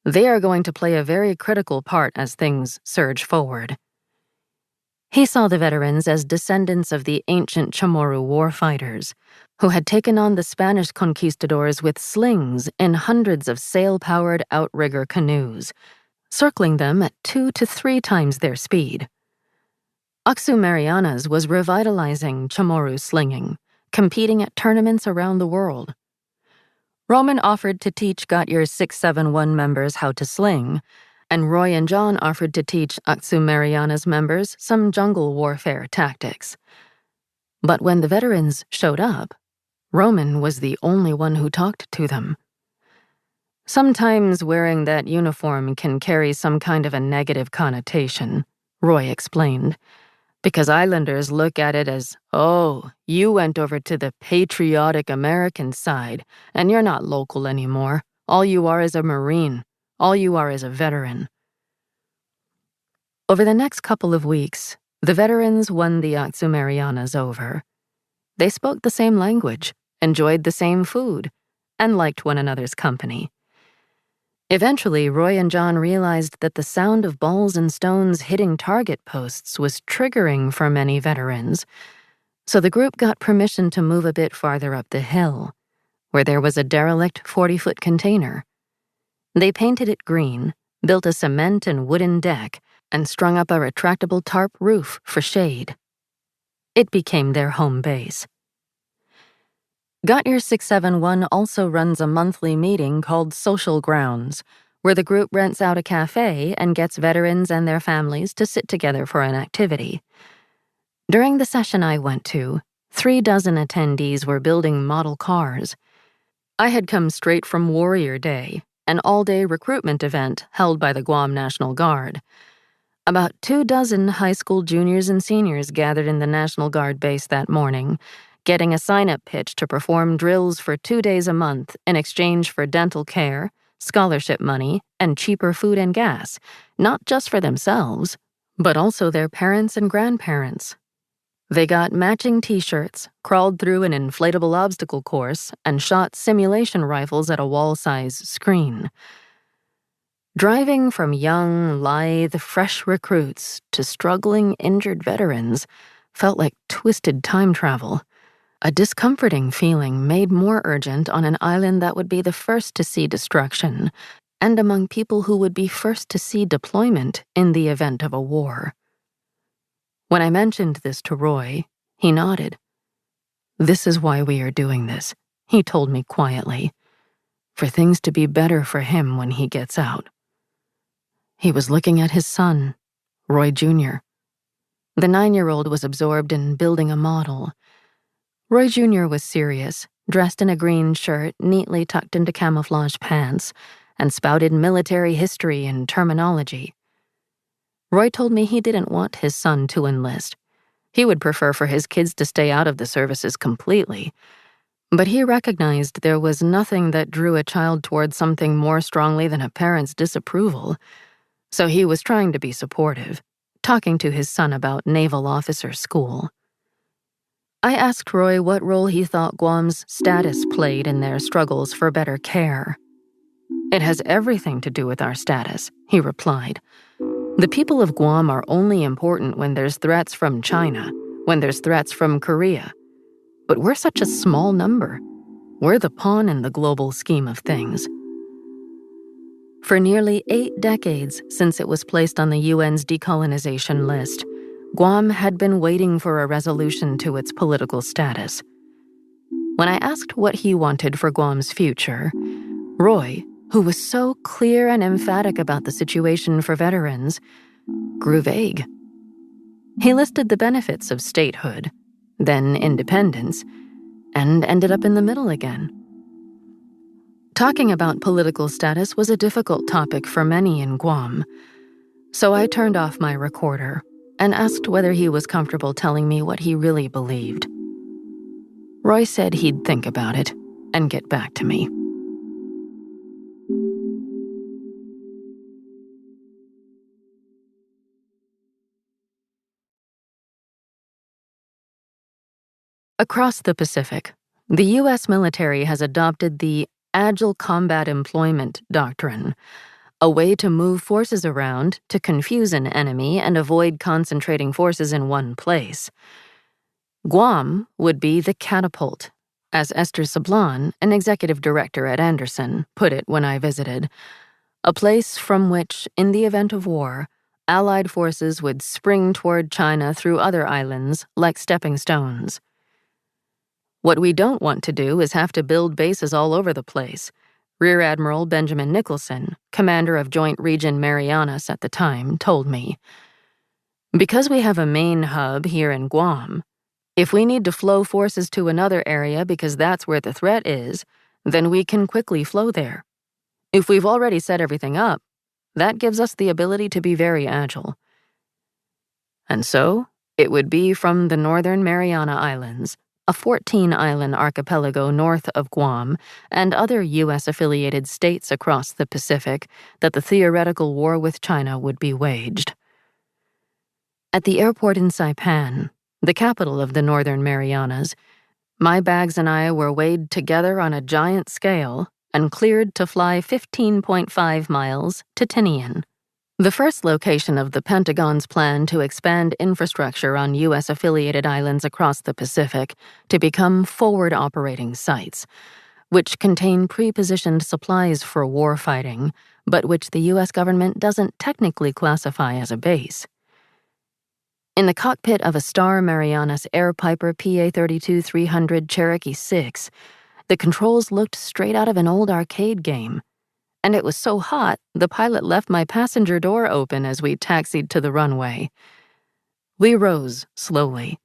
They are going to play a very critical part as things surge forward. He saw the veterans as descendants of the ancient Chamorro warfighters, who had taken on the Spanish conquistadors with slings in hundreds of sail-powered outrigger canoes, circling them at 2 to 3 times their speed. Otsu Marianas was revitalizing Chamorro slinging, competing at tournaments around the world. Roman offered to teach Got Your 671 members how to sling, and Roy and John offered to teach Otsu Marianas members some jungle warfare tactics. But when the veterans showed up, Roman was the only one who talked to them. Sometimes wearing that uniform can carry some kind of a negative connotation, Roy explained, because islanders look at it as, oh, you went over to the patriotic American side, and you're not local anymore. All you are is a Marine. All you are is a veteran. Over the next couple of weeks, the veterans won the Otsu Marianas over. They spoke the same language, enjoyed the same food, and liked one another's company. Eventually, Roy and John realized that the sound of balls and stones hitting target posts was triggering for many veterans, so the group got permission to move a bit farther up the hill, where there was a derelict 40-foot container. They painted it green, built a cement and wooden deck, and strung up a retractable tarp roof for shade. It became their home base. Got Your 671 also runs a monthly meeting called Social Grounds, where the group rents out a cafe and gets veterans and their families to sit together for an activity. During the session I went to, 36 attendees were building model cars. I had come straight from Warrior Day, an all-day recruitment event held by the Guam National Guard. About 24 high school juniors and seniors gathered in the National Guard base that morning, getting a sign-up pitch to perform drills for 2 days a month in exchange for dental care, scholarship money, and cheaper food and gas, not just for themselves, but also their parents and grandparents. They got matching t-shirts, crawled through an inflatable obstacle course, and shot simulation rifles at a wall-size screen. Driving from young, lithe, fresh recruits to struggling, injured veterans felt like twisted time travel, a discomforting feeling made more urgent on an island that would be the first to see destruction, and among people who would be first to see deployment in the event of a war. When I mentioned this to Roy, he nodded. "This is why we are doing this," he told me quietly, "for things to be better for him when he gets out." He was looking at his son, Roy Jr. The 9-year-old was absorbed in building a model. Roy Jr. was serious, dressed in a green shirt neatly tucked into camouflage pants, and spouted military history and terminology. Roy told me he didn't want his son to enlist. He would prefer for his kids to stay out of the services completely. But he recognized there was nothing that drew a child towards something more strongly than a parent's disapproval. So he was trying to be supportive, talking to his son about naval officer school. I asked Roy what role he thought Guam's status played in their struggles for better care. "It has everything to do with our status," he replied. "The people of Guam are only important when there's threats from China, when there's threats from Korea. But we're such a small number. We're the pawn in the global scheme of things." For nearly 8 decades since it was placed on the UN's decolonization list, Guam had been waiting for a resolution to its political status. When I asked what he wanted for Guam's future, Roy, who was so clear and emphatic about the situation for veterans, grew vague. He listed the benefits of statehood, then independence, and ended up in the middle again. Talking about political status was a difficult topic for many in Guam, so I turned off my recorder and asked whether he was comfortable telling me what he really believed. Roy said he'd think about it and get back to me. Across the Pacific, the U.S. military has adopted the Agile Combat Employment Doctrine, a way to move forces around to confuse an enemy and avoid concentrating forces in one place. Guam would be the catapult, as Esther Sablon, an executive director at Anderson, put it when I visited, a place from which, in the event of war, Allied forces would spring toward China through other islands like stepping stones. What we don't want to do is have to build bases all over the place, Rear Admiral Benjamin Nicholson, commander of Joint Region Marianas at the time, told me. Because we have a main hub here in Guam, if we need to flow forces to another area because that's where the threat is, then we can quickly flow there. If we've already set everything up, that gives us the ability to be very agile. And so, it would be from the Northern Mariana Islands, a 14-island archipelago north of Guam, and other U.S.-affiliated states across the Pacific, that the theoretical war with China would be waged. At the airport in Saipan, the capital of the Northern Marianas, my bags and I were weighed together on a giant scale and cleared to fly 15.5 miles to Tinian, the first location of the Pentagon's plan to expand infrastructure on U.S.-affiliated islands across the Pacific to become forward operating sites, which contain pre-positioned supplies for warfighting, but which the U.S. government doesn't technically classify as a base. In the cockpit of a Star Marianas Air Piper PA-32-300 Cherokee 6, the controls looked straight out of an old arcade game, and it was so hot the pilot left my passenger door open as we taxied to the runway. We rose slowly,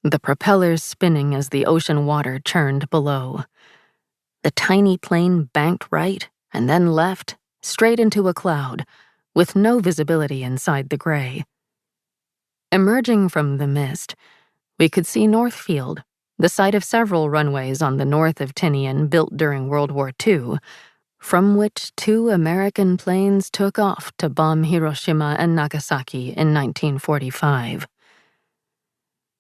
the propellers spinning as the ocean water churned below. The tiny plane banked right and then left, straight into a cloud, with no visibility inside the gray. Emerging from the mist, we could see Northfield, the site of several runways on the north of Tinian built during World War II, from which 2 American planes took off to bomb Hiroshima and Nagasaki in 1945.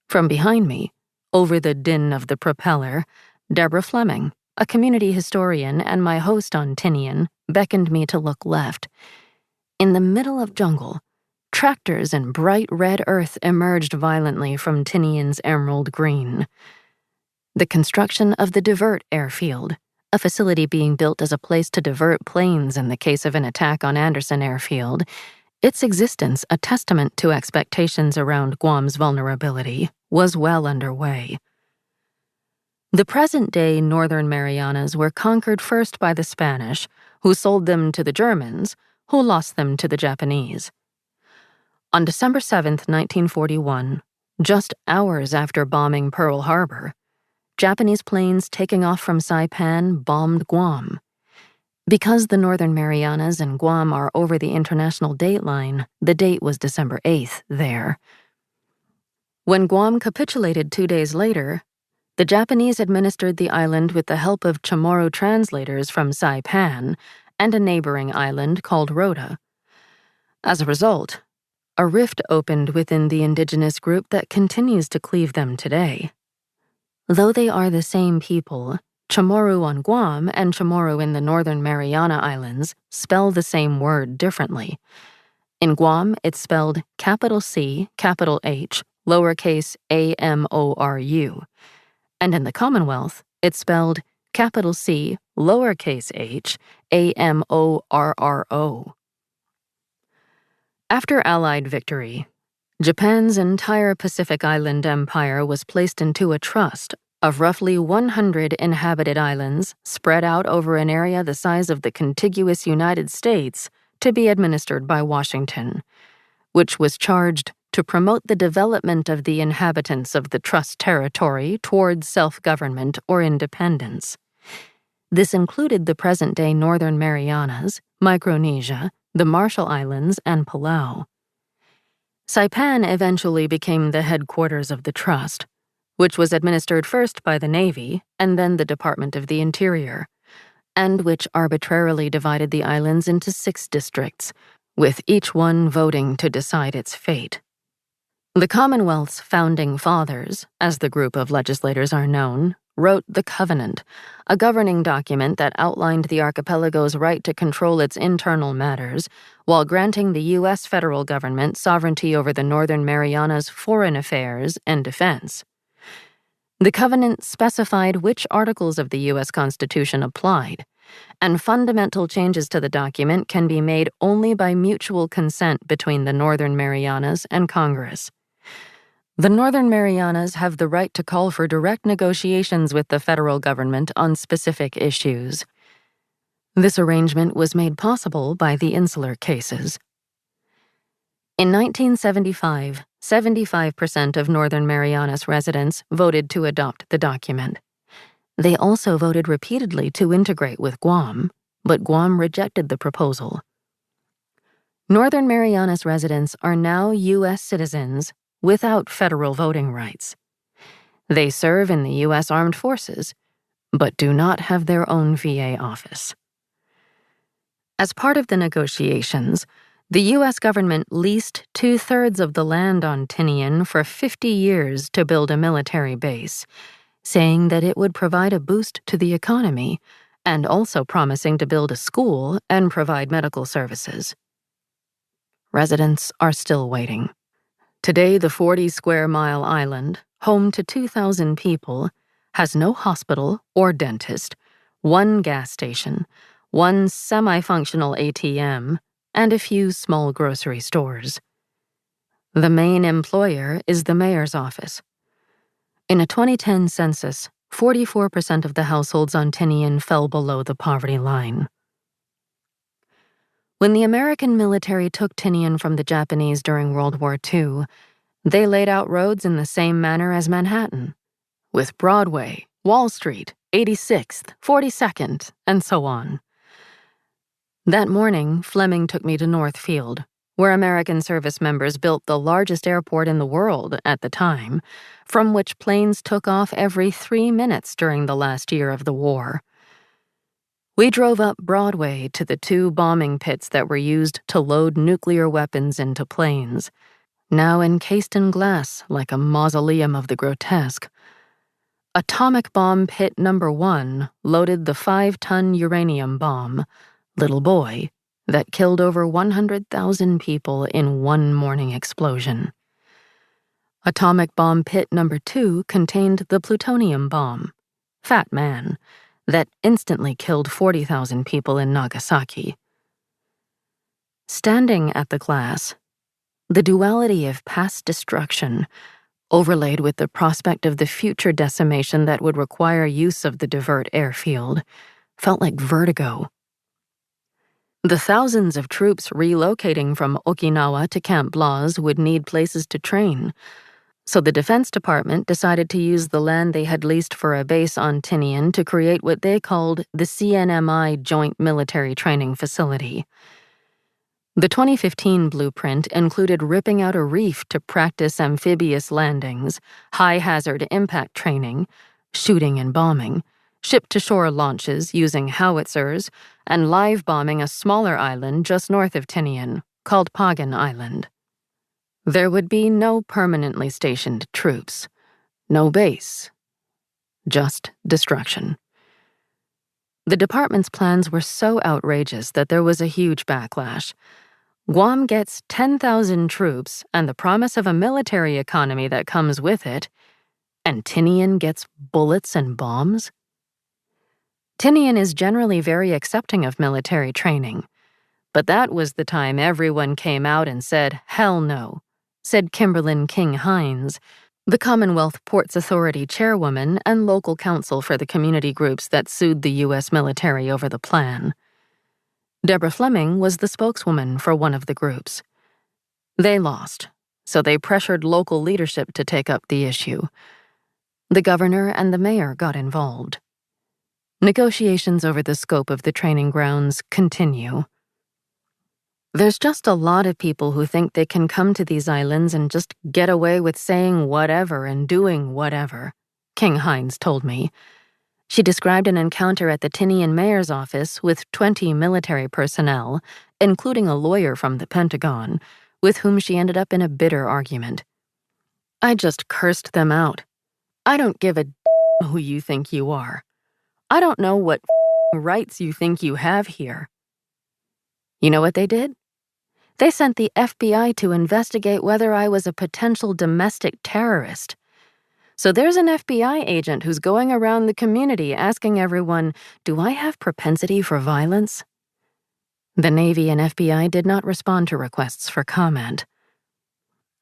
From behind me, over the din of the propeller, Deborah Fleming, a community historian and my host on Tinian, beckoned me to look left. In the middle of jungle, tractors and bright red earth emerged violently from Tinian's emerald green. The construction of the Divert Airfield, a facility being built as a place to divert planes in the case of an attack on Anderson Airfield, its existence a testament to expectations around Guam's vulnerability, was well underway. The present-day Northern Marianas were conquered first by the Spanish, who sold them to the Germans, who lost them to the Japanese. On December 7, 1941, just hours after bombing Pearl Harbor, Japanese planes taking off from Saipan bombed Guam. Because the Northern Marianas and Guam are over the international dateline, the date was December 8th there. When Guam capitulated 2 days later, the Japanese administered the island with the help of Chamorro translators from Saipan and a neighboring island called Rota. As a result, a rift opened within the indigenous group that continues to cleave them today. Though they are the same people, Chamorro on Guam and Chamorro in the Northern Mariana Islands spell the same word differently. In Guam, it's spelled capital C, capital H, lowercase amoru. And in the Commonwealth, it's spelled capital C, lowercase h, amorro. After Allied victory, Japan's entire Pacific Island empire was placed into a trust of roughly 100 inhabited islands spread out over an area the size of the contiguous United States to be administered by Washington, which was charged to promote the development of the inhabitants of the trust territory towards self-government or independence. This included the present-day Northern Marianas, Micronesia, the Marshall Islands, and Palau. Saipan eventually became the headquarters of the trust, which was administered first by the Navy and then the Department of the Interior, and which arbitrarily divided the islands into 6 districts, with each one voting to decide its fate. The Commonwealth's founding fathers, as the group of legislators are known, wrote the Covenant, a governing document that outlined the archipelago's right to control its internal matters while granting the U.S. federal government sovereignty over the Northern Marianas' foreign affairs and defense. The Covenant specified which articles of the U.S. Constitution applied, and fundamental changes to the document can be made only by mutual consent between the Northern Marianas and Congress. The Northern Marianas have the right to call for direct negotiations with the federal government on specific issues. This arrangement was made possible by the insular cases. In 1975, 75% of Northern Marianas residents voted to adopt the document. They also voted repeatedly to integrate with Guam, but Guam rejected the proposal. Northern Marianas residents are now U.S. citizens without federal voting rights. They serve in the U.S. Armed Forces, but do not have their own VA office. As part of the negotiations, the U.S. government leased 2/3 of the land on Tinian for 50 years to build a military base, saying that it would provide a boost to the economy and also promising to build a school and provide medical services. Residents are still waiting. Today, the 40-square-mile island, home to 2,000 people, has no hospital or dentist, 1 gas station, 1 semi-functional ATM, and a few small grocery stores. The main employer is the mayor's office. In a 2010 census, 44% of the households on Tinian fell below the poverty line. When the American military took Tinian from the Japanese during World War II, they laid out roads in the same manner as Manhattan, with Broadway, Wall Street, 86th, 42nd, and so on. That morning, Fleming took me to Northfield, where American service members built the largest airport in the world at the time, from which planes took off every 3 minutes during the last year of the war. We drove up Broadway to the 2 bombing pits that were used to load nuclear weapons into planes, now encased in glass like a mausoleum of the grotesque. Atomic bomb pit number 1 loaded the 5-ton uranium bomb, Little Boy, that killed over 100,000 people in one morning explosion. Atomic bomb pit number 2 contained the plutonium bomb, Fat Man, that instantly killed 40,000 people in Nagasaki. Standing at the glass, the duality of past destruction, overlaid with the prospect of the future decimation that would require use of the divert airfield, felt like vertigo. The thousands of troops relocating from Okinawa to Camp Blaz would need places to train, so the Defense Department decided to use the land they had leased for a base on Tinian to create what they called the CNMI Joint Military Training Facility. The 2015 blueprint included ripping out a reef to practice amphibious landings, high-hazard impact training, shooting and bombing, ship-to-shore launches using howitzers, and live bombing a smaller island just north of Tinian, called Pagan Island. There would be no permanently stationed troops, no base, just destruction. The department's plans were so outrageous that there was a huge backlash. Guam gets 10,000 troops and the promise of a military economy that comes with it, and Tinian gets bullets and bombs? Tinian is generally very accepting of military training, but that was the time everyone came out and said, hell no. said Kimberlyn King-Hines, the Commonwealth Ports Authority chairwoman and local counsel for the community groups that sued the U.S. military over the plan. Deborah Fleming was the spokeswoman for one of the groups. They lost, so they pressured local leadership to take up the issue. The governor and the mayor got involved. Negotiations over the scope of the training grounds continue. There's just a lot of people who think they can come to these islands and just get away with saying whatever and doing whatever, King-Hines told me. She described an encounter at the Tinian mayor's office with 20 military personnel, including a lawyer from the Pentagon, with whom she ended up in a bitter argument. I just cursed them out. I don't give a who you think you are. I don't know what rights you think you have here. You know what they did? They sent the FBI to investigate whether I was a potential domestic terrorist. So there's an FBI agent who's going around the community asking everyone, do I have propensity for violence? The Navy and FBI did not respond to requests for comment.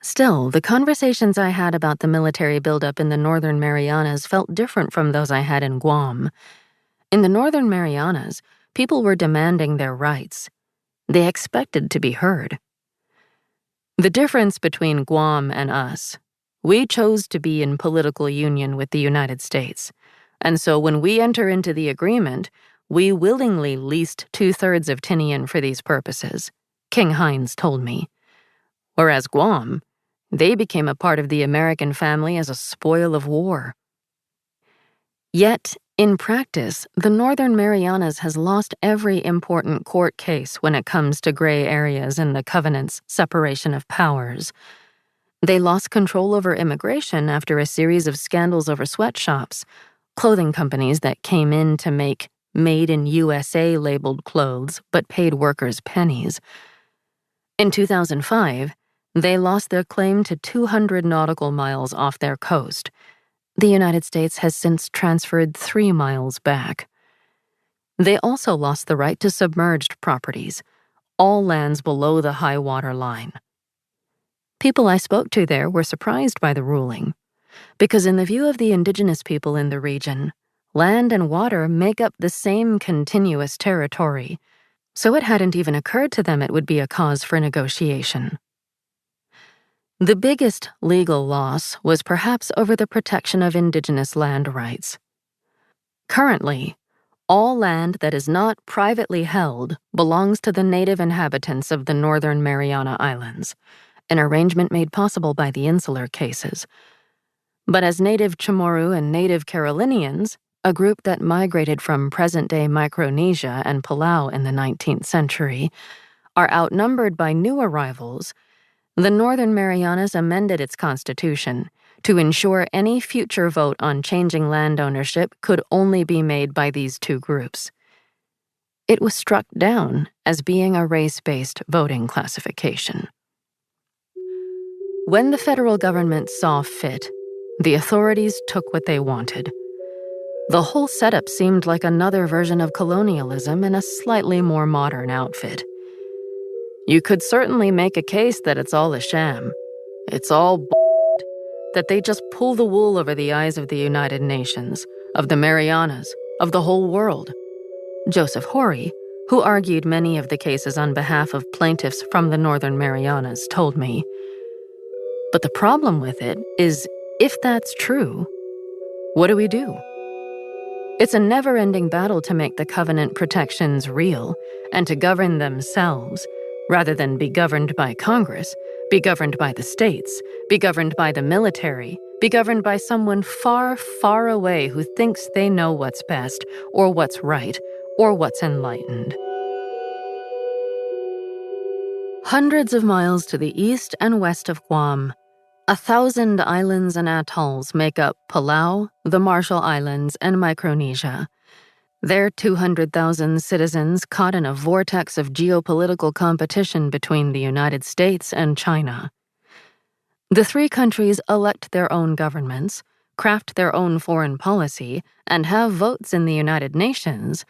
Still, the conversations I had about the military buildup in the Northern Marianas felt different from those I had in Guam. In the Northern Marianas, people were demanding their rights. They expected to be heard. The difference between Guam and us, we chose to be in political union with the United States, and so when we enter into the agreement, we willingly leased 2/3 of Tinian for these purposes, King-Hines told me. Whereas Guam, they became a part of the American family as a spoil of war. Yet, in practice, the Northern Marianas has lost every important court case when it comes to gray areas in the Covenant's separation of powers. They lost control over immigration after a series of scandals over sweatshops, clothing companies that came in to make Made in USA labeled clothes but paid workers pennies. In 2005, they lost their claim to 200 nautical miles off their coast. The United States has since transferred 3 miles back. They also lost the right to submerged properties, all lands below the high water line. People I spoke to there were surprised by the ruling, because in the view of the indigenous people in the region, land and water make up the same continuous territory, so it hadn't even occurred to them it would be a cause for negotiation. The biggest legal loss was perhaps over the protection of indigenous land rights. Currently, all land that is not privately held belongs to the native inhabitants of the Northern Mariana Islands, an arrangement made possible by the insular cases. But as native Chamorro and native Carolinians, a group that migrated from present-day Micronesia and Palau in the 19th century, are outnumbered by new arrivals, the Northern Marianas amended its constitution to ensure any future vote on changing land ownership could only be made by these two groups. It was struck down as being a race-based voting classification. When the federal government saw fit, the authorities took what they wanted. The whole setup seemed like another version of colonialism in a slightly more modern outfit. You could certainly make a case that it's all a sham. It's all that they just pull the wool over the eyes of the United Nations, of the Marianas, of the whole world. Joseph Horry, who argued many of the cases on behalf of plaintiffs from the Northern Marianas, told me. But the problem with it is, if that's true, what do we do? It's a never-ending battle to make the covenant protections real and to govern themselves, rather than be governed by Congress, be governed by the states, be governed by the military, be governed by someone far, far away who thinks they know what's best, or what's right, or what's enlightened. Hundreds of miles to the east and west of Guam, 1,000 islands and atolls make up Palau, the Marshall Islands, and Micronesia. They're 200,000 citizens caught in a vortex of geopolitical competition between the United States and China. The three countries elect their own governments, craft their own foreign policy, and have votes in the United Nations,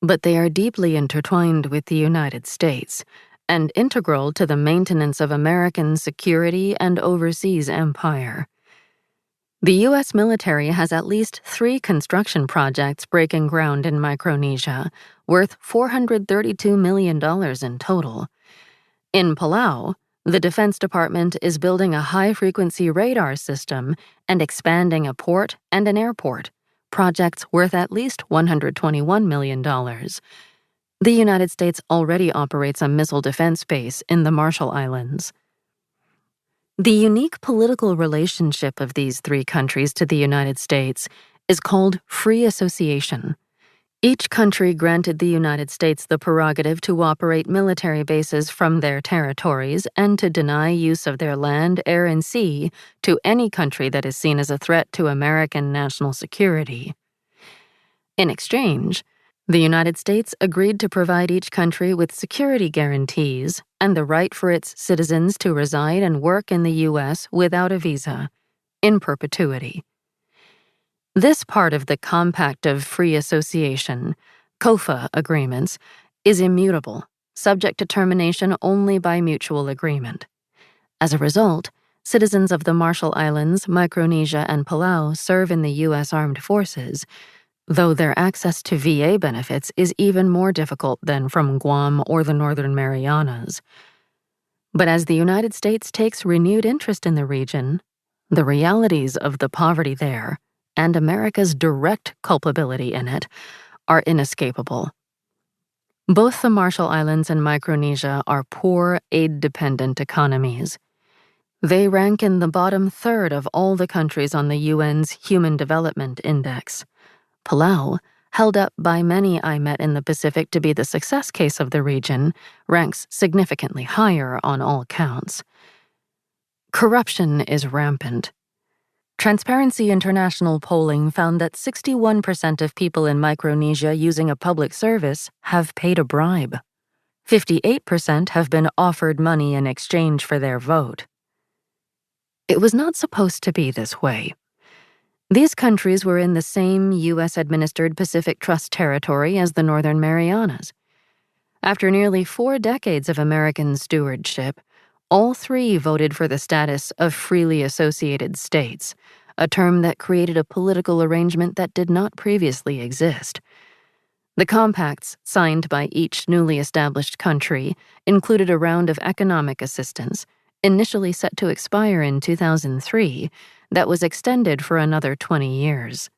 but they are deeply intertwined with the United States, and integral to the maintenance of American security and overseas empire. The U.S. military has at least 3 construction projects breaking ground in Micronesia, worth $432 million in total. In Palau, the Defense Department is building a high-frequency radar system and expanding a port and an airport, projects worth at least $121 million. The United States already operates a missile defense base in the Marshall Islands. The unique political relationship of these 3 countries to the United States is called free association. Each country granted the United States the prerogative to operate military bases from their territories and to deny use of their land, air, and sea to any country that is seen as a threat to American national security. In exchange, the United States agreed to provide each country with security guarantees and the right for its citizens to reside and work in the U.S. without a visa, in perpetuity. This part of the Compact of Free Association, COFA agreements, is immutable, subject to termination only by mutual agreement. As a result, citizens of the Marshall Islands, Micronesia, and Palau serve in the U.S. Armed Forces, though their access to VA benefits is even more difficult than from Guam or the Northern Marianas. But as the United States takes renewed interest in the region, the realities of the poverty there, and America's direct culpability in it, are inescapable. Both the Marshall Islands and Micronesia are poor, aid-dependent economies. They rank in the bottom third of all the countries on the UN's Human Development Index. Palau, held up by many I met in the Pacific to be the success case of the region, ranks significantly higher on all counts. Corruption is rampant. Transparency International polling found that 61% of people in Micronesia using a public service have paid a bribe. 58% have been offered money in exchange for their vote. It was not supposed to be this way. These countries were in the same U.S.-administered Pacific Trust territory as the Northern Marianas. After nearly 4 decades of American stewardship, all 3 voted for the status of freely associated states, a term that created a political arrangement that did not previously exist. The compacts signed by each newly established country included a round of economic assistance, initially set to expire in 2003, that was extended for another 20 years.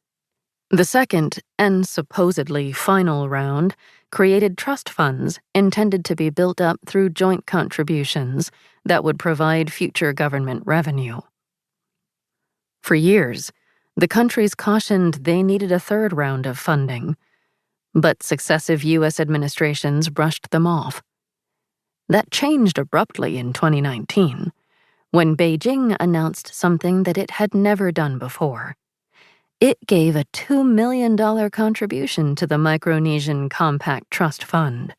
The second, and supposedly final round, created trust funds intended to be built up through joint contributions that would provide future government revenue. For years, the countries cautioned they needed a third round of funding, but successive U.S. administrations brushed them off. That changed abruptly in 2019, when Beijing announced something that it had never done before. It gave a $2 million contribution to the Micronesian Compact Trust Fund.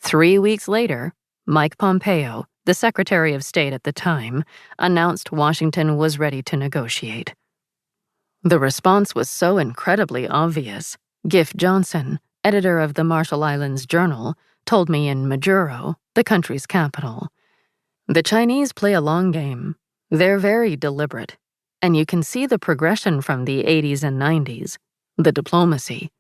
3 weeks later, Mike Pompeo, the Secretary of State at the time, announced Washington was ready to negotiate. The response was so incredibly obvious. Giff Johnson, editor of the Marshall Islands Journal, told me in Majuro, the country's capital. The Chinese play a long game. They're very deliberate. And you can see the progression from the 80s and 90s, the diplomacy.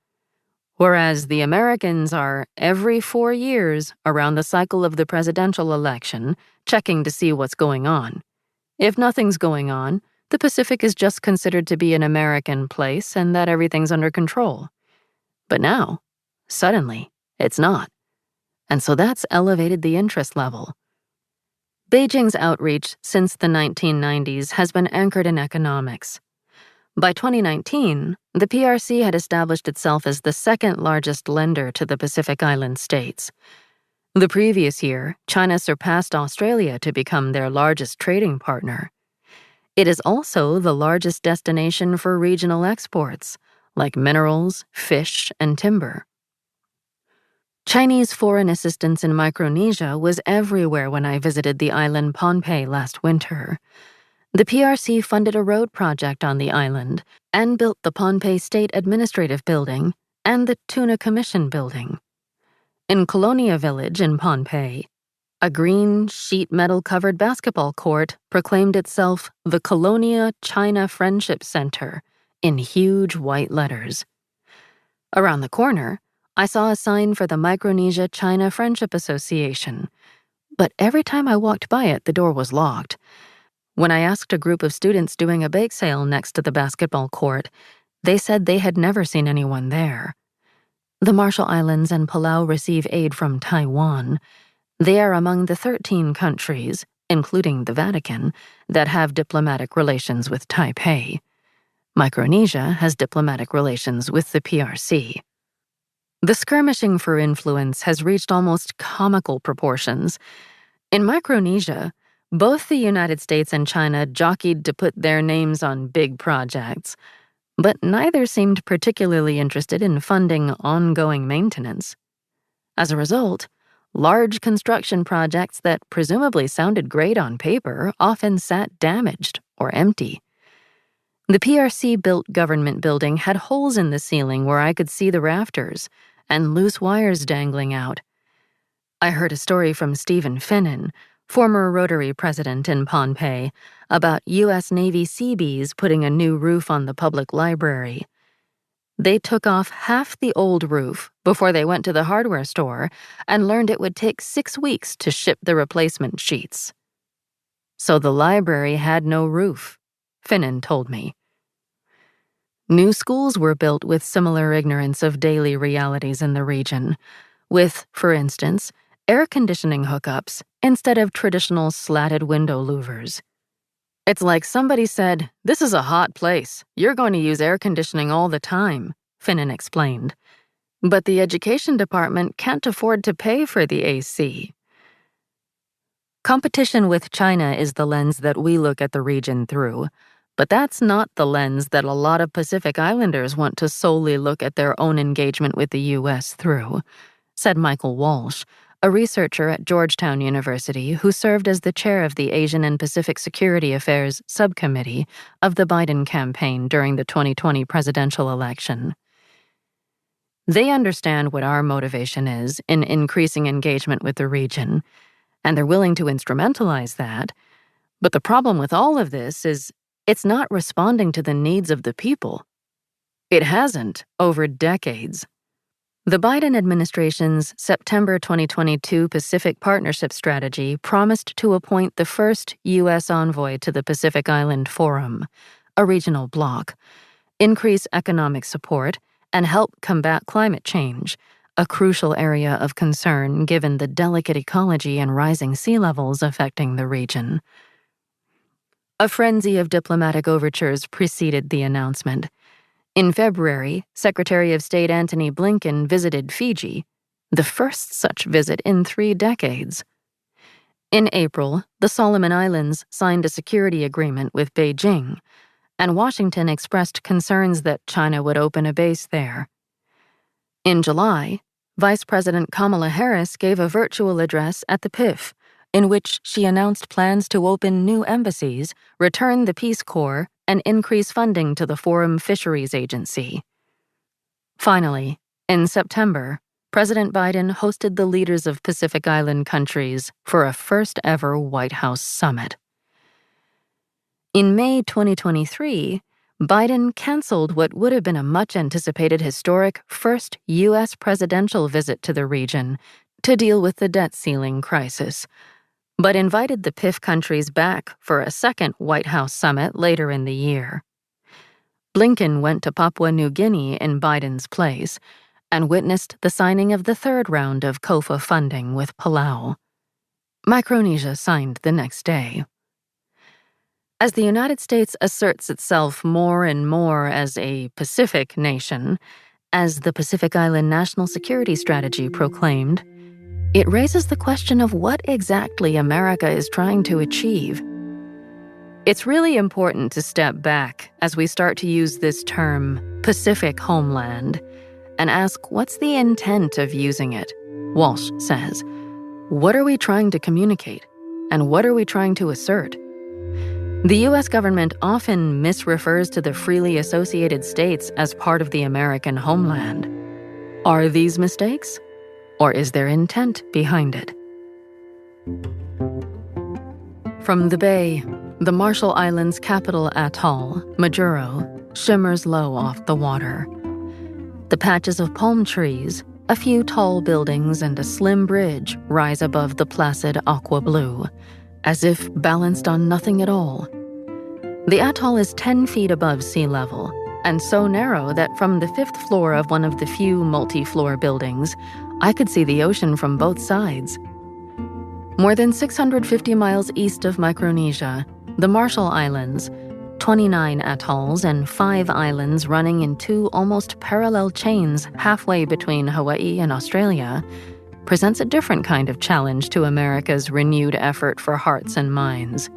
Whereas the Americans are, every 4 years, around the cycle of the presidential election, checking to see what's going on. If nothing's going on, the Pacific is just considered to be an American place and that everything's under control. But now, suddenly, it's not. And so that's elevated the interest level. Beijing's outreach since the 1990s has been anchored in economics. By 2019, the PRC had established itself as the second largest lender to the Pacific Island states. The previous year, China surpassed Australia to become their largest trading partner. It is also the largest destination for regional exports, like minerals, fish, and timber. Chinese foreign assistance in Micronesia was everywhere when I visited the island Pohnpei last winter. The PRC funded a road project on the island and built the Pohnpei State Administrative Building and the Tuna Commission Building. In Colonial Village in Pohnpei, A green, sheet metal-covered basketball court proclaimed itself the Colonial China Friendship Center in huge white letters. Around the corner, I saw a sign for the Micronesia China Friendship Association, but every time I walked by it, the door was locked. When I asked a group of students doing a bake sale next to the basketball court, they said they had never seen anyone there. The Marshall Islands and Palau receive aid from Taiwan. They are among the 13 countries, including the Vatican, that have diplomatic relations with Taipei. Micronesia has diplomatic relations with the PRC. The skirmishing for influence has reached almost comical proportions. In Micronesia, both the United States and China jockeyed to put their names on big projects, but neither seemed particularly interested in funding ongoing maintenance. As a result, large construction projects that presumably sounded great on paper often sat damaged or empty. The PRC-built government building had holes in the ceiling where I could see the rafters and loose wires dangling out. I heard a story from Stephen Finnan, former Rotary president in Pohnpei, about U.S. Navy Seabees putting a new roof on the public library. They took off half the old roof before they went to the hardware store and learned it would take 6 weeks to ship the replacement sheets. So the library had no roof, Finnan told me. New schools were built with similar ignorance of daily realities in the region, with, for instance, air conditioning hookups instead of traditional slatted window louvers. It's like somebody said, "This is a hot place. You're going to use air conditioning all the time," Finnan explained. But the education department can't afford to pay for the AC. Competition with China is the lens that we look at the region through, but that's not the lens that a lot of Pacific Islanders want to solely look at their own engagement with the U.S. through, said Michael Walsh, a researcher at Georgetown University who served as the chair of the Asian and Pacific Security Affairs Subcommittee of the Biden campaign during the 2020 presidential election. They understand what our motivation is in increasing engagement with the region, and they're willing to instrumentalize that. But the problem with all of this is it's not responding to the needs of the people. It hasn't over decades. The Biden administration's September 2022 Pacific Partnership Strategy promised to appoint the first U.S. envoy to the Pacific Island Forum, a regional bloc, increase economic support, and help combat climate change, a crucial area of concern given the delicate ecology and rising sea levels affecting the region. A frenzy of diplomatic overtures preceded the announcement. In February, Secretary of State Antony Blinken visited Fiji, the first such visit in 3 decades. In April, the Solomon Islands signed a security agreement with Beijing, and Washington expressed concerns that China would open a base there. In July, Vice President Kamala Harris gave a virtual address at the PIF, in which she announced plans to open new embassies, return the Peace Corps, and increase funding to the Forum Fisheries Agency. Finally, in September, President Biden hosted the leaders of Pacific Island countries for a first-ever White House summit. In May 2023, Biden canceled what would have been a much-anticipated historic first U.S. presidential visit to the region to deal with the debt ceiling crisis, but invited the PIF countries back for a second White House summit later in the year. Blinken went to Papua New Guinea in Biden's place and witnessed the signing of the third round of COFA funding with Palau. Micronesia signed the next day. As the United States asserts itself more and more as a Pacific nation, as the Pacific Island National Security Strategy proclaimed, it raises the question of what exactly America is trying to achieve. It's really important to step back as we start to use this term, Pacific Homeland, and ask what's the intent of using it, Walsh says. What are we trying to communicate, and what are we trying to assert? The U.S. government often misrefers to the freely associated states as part of the American homeland. Are these mistakes? Or is there intent behind it? From the bay, the Marshall Islands' capital atoll, Majuro, shimmers low off the water. The patches of palm trees, a few tall buildings, and a slim bridge rise above the placid aqua blue, as if balanced on nothing at all. The atoll is 10 feet above sea level, and so narrow that from the 5th floor of one of the few multi-floor buildings, I could see the ocean from both sides. More than 650 miles east of Micronesia, the Marshall Islands, 29 atolls and 5 islands running in 2 almost parallel chains halfway between Hawaii and Australia, presents a different kind of challenge to America's renewed effort for hearts and minds.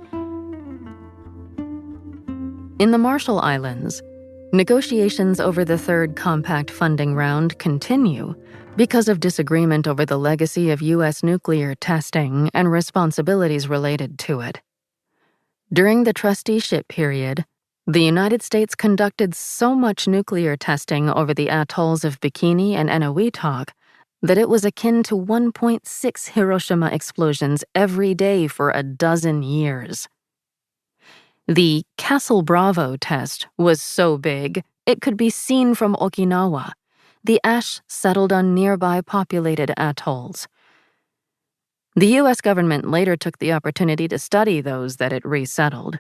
In the Marshall Islands, negotiations over the 3rd compact funding round continue because of disagreement over the legacy of U.S. nuclear testing and responsibilities related to it. During the trusteeship period, the United States conducted so much nuclear testing over the atolls of Bikini and Eniwetok that it was akin to 1.6 Hiroshima explosions every day for a dozen years. The Castle Bravo test was so big it could be seen from Okinawa. The ash settled on nearby populated atolls. The U.S. government later took the opportunity to study those that it resettled.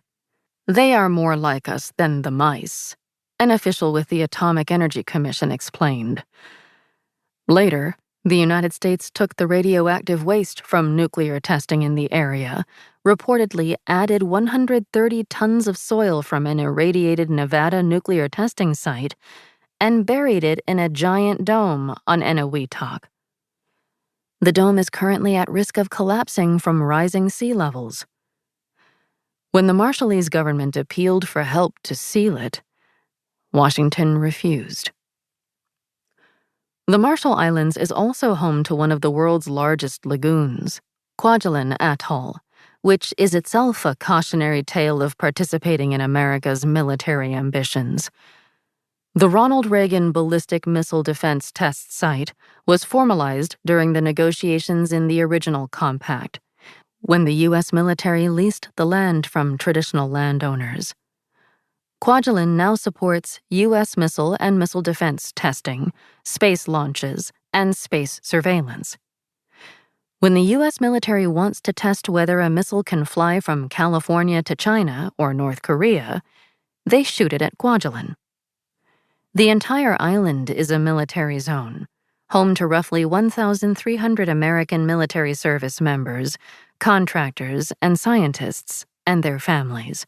They are more like us than the mice, an official with the Atomic Energy Commission explained. Later, the United States took the radioactive waste from nuclear testing in the area, reportedly added 130 tons of soil from an irradiated Nevada nuclear testing site, and buried it in a giant dome on Eniwetok. The dome is currently at risk of collapsing from rising sea levels. When the Marshallese government appealed for help to seal it, Washington refused. The Marshall Islands is also home to one of the world's largest lagoons, Kwajalein Atoll, which is itself a cautionary tale of participating in America's military ambitions. The Ronald Reagan Ballistic Missile Defense Test Site was formalized during the negotiations in the original compact, when the U.S. military leased the land from traditional landowners. Kwajalein now supports U.S. missile and missile defense testing, space launches, and space surveillance. When the U.S. military wants to test whether a missile can fly from California to China or North Korea, they shoot it at Kwajalein. The entire island is a military zone, home to roughly 1,300 American military service members, contractors, and scientists, and their families.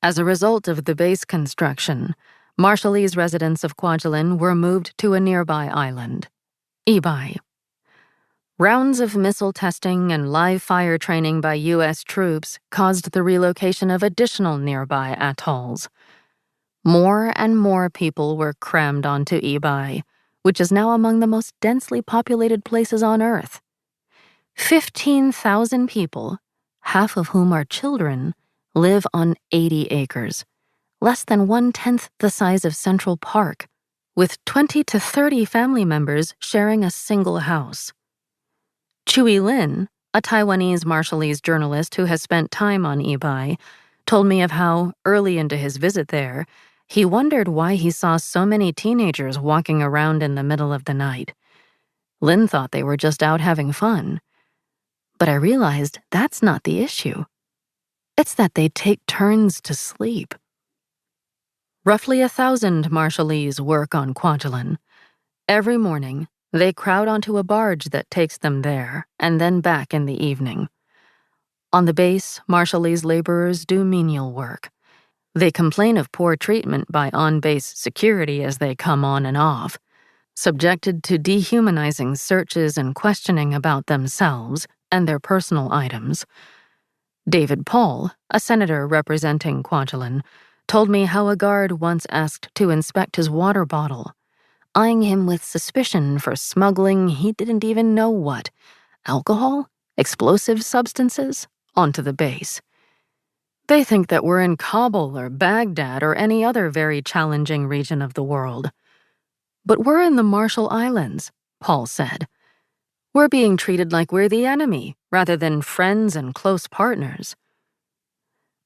As a result of the base construction, Marshallese residents of Kwajalein were moved to a nearby island, Ibai. Rounds of missile testing and live fire training by U.S. troops caused the relocation of additional nearby atolls. More and more people were crammed onto Ibai, which is now among the most densely populated places on Earth. 15,000 people, half of whom are children, live on 80 acres, less than 1/10 the size of Central Park, with 20 to 30 family members sharing a single house. Chui Lin, a Taiwanese Marshallese journalist who has spent time on Ibai, told me of how, early into his visit there, he wondered why he saw so many teenagers walking around in the middle of the night. Lin thought they were just out having fun. But I realized that's not the issue. It's that they take turns to sleep. Roughly 1,000 Marshallese work on Kwajalein. Every morning, they crowd onto a barge that takes them there and then back in the evening. On the base, Marshallese laborers do menial work. They complain of poor treatment by on-base security as they come on and off, subjected to dehumanizing searches and questioning about themselves and their personal items. David Paul, a senator representing Kwajalein, told me how a guard once asked to inspect his water bottle, eyeing him with suspicion for smuggling he didn't even know what, alcohol, explosive substances, onto the base. They think that we're in Kabul or Baghdad or any other very challenging region of the world. But we're in the Marshall Islands, Paul said. We're being treated like we're the enemy, rather than friends and close partners.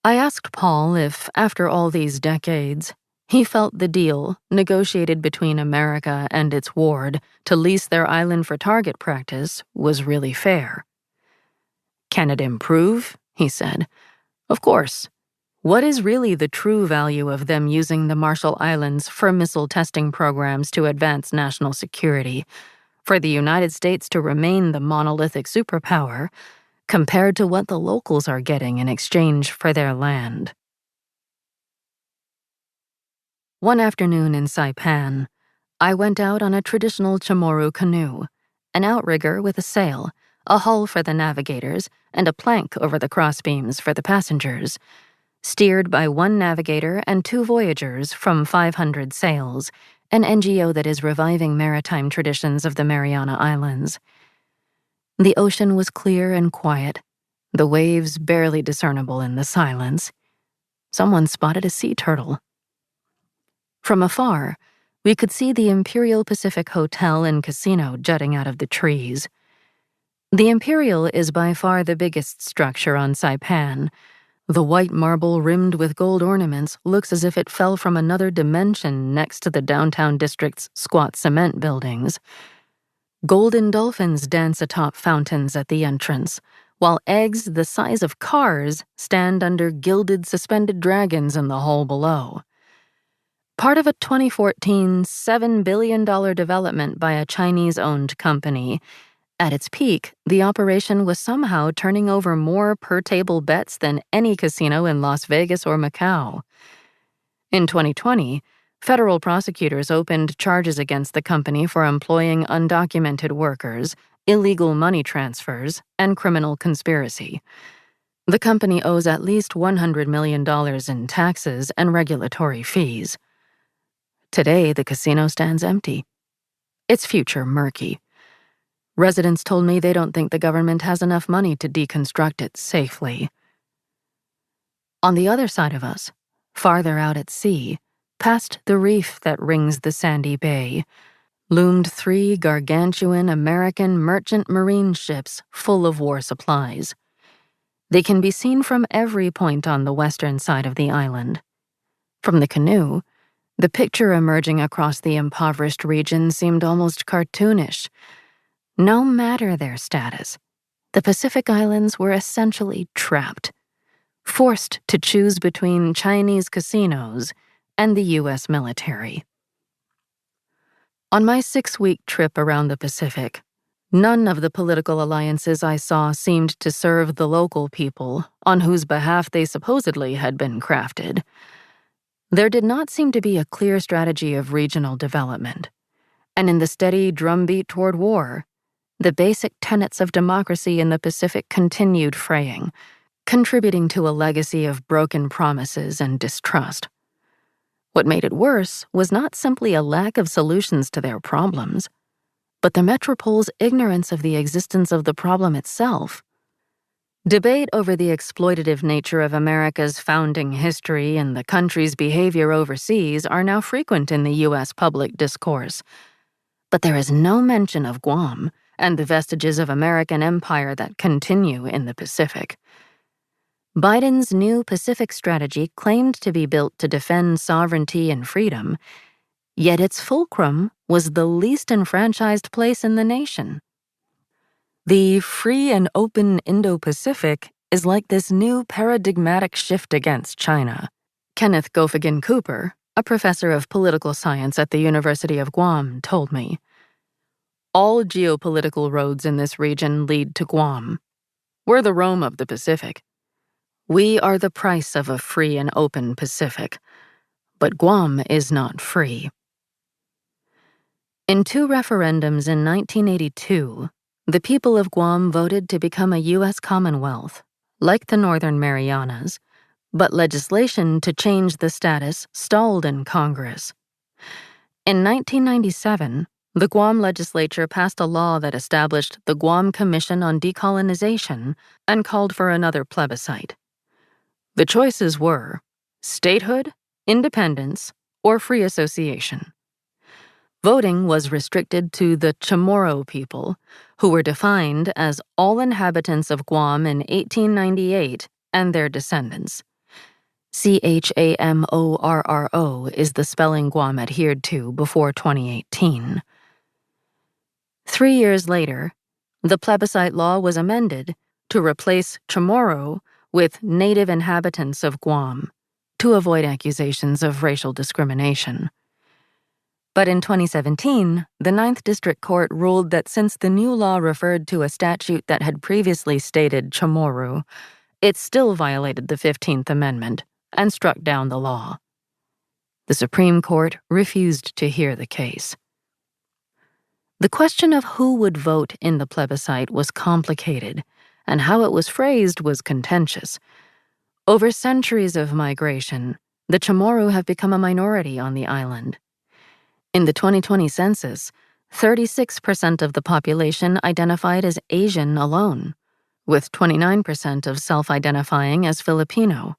I asked Paul if, after all these decades, he felt the deal, negotiated between America and its ward to lease their island for target practice, was really fair. Can it improve? He said. Of course. What is really the true value of them using the Marshall Islands for missile testing programs to advance national security, for the United States to remain the monolithic superpower, compared to what the locals are getting in exchange for their land? One afternoon in Saipan, I went out on a traditional Chamorro canoe, an outrigger with a sail, a hull for the navigators, and a plank over the crossbeams for the passengers, steered by one navigator and 2 voyagers from 500 Sails, an NGO that is reviving maritime traditions of the Mariana Islands. The ocean was clear and quiet, the waves barely discernible in the silence. Someone spotted a sea turtle. From afar, we could see the Imperial Pacific Hotel and Casino jutting out of the trees. The Imperial is by far the biggest structure on Saipan. The white marble rimmed with gold ornaments looks as if it fell from another dimension next to the downtown district's squat cement buildings. Golden dolphins dance atop fountains at the entrance, while eggs the size of cars stand under gilded suspended dragons in the hall below. Part of a 2014 $7 billion development by a Chinese-owned company, at its peak, the operation was somehow turning over more per-table bets than any casino in Las Vegas or Macau. In 2020, federal prosecutors opened charges against the company for employing undocumented workers, illegal money transfers, and criminal conspiracy. The company owes at least $100 million in taxes and regulatory fees. Today, the casino stands empty. Its future murky. Residents told me they don't think the government has enough money to deconstruct it safely. On the other side of us, farther out at sea, past the reef that rings the sandy bay, loomed 3 gargantuan American merchant marine ships full of war supplies. They can be seen from every point on the western side of the island. From the canoe, the picture emerging across the impoverished region seemed almost cartoonish. No matter their status, the Pacific Islands were essentially trapped, forced to choose between Chinese casinos and the U.S. military. On my 6-week trip around the Pacific, none of the political alliances I saw seemed to serve the local people on whose behalf they supposedly had been crafted. There did not seem to be a clear strategy of regional development, and in the steady drumbeat toward war, the basic tenets of democracy in the Pacific continued fraying, contributing to a legacy of broken promises and distrust. What made it worse was not simply a lack of solutions to their problems, but the metropole's ignorance of the existence of the problem itself. Debate over the exploitative nature of America's founding history and the country's behavior overseas are now frequent in the U.S. public discourse. But there is no mention of Guam and the vestiges of American empire that continue in the Pacific. Biden's new Pacific strategy claimed to be built to defend sovereignty and freedom, yet its fulcrum was the least enfranchised place in the nation. The free and open Indo-Pacific is like this new paradigmatic shift against China. Kenneth Gofigan Cooper, a professor of political science at the University of Guam, told me. All geopolitical roads in this region lead to Guam. We're the Rome of the Pacific. We are the price of a free and open Pacific. But Guam is not free. In 2 referendums in 1982, the people of Guam voted to become a U.S. Commonwealth, like the Northern Marianas, but legislation to change the status stalled in Congress. In 1997, the Guam legislature passed a law that established the Guam Commission on Decolonization and called for another plebiscite. The choices were statehood, independence, or free association. Voting was restricted to the Chamorro people, who were defined as all inhabitants of Guam in 1898 and their descendants. Chamorro is the spelling Guam adhered to before 2018. 3 years later, the plebiscite law was amended to replace Chamorro with native inhabitants of Guam to avoid accusations of racial discrimination. But in 2017, the Ninth District Court ruled that since the new law referred to a statute that had previously stated Chamorro, it still violated the 15th Amendment and struck down the law. The Supreme Court refused to hear the case. The question of who would vote in the plebiscite was complicated, and how it was phrased was contentious. Over centuries of migration, the Chamorro have become a minority on the island. In the 2020 census, 36% of the population identified as Asian alone, with 29% of self-identifying as Filipino.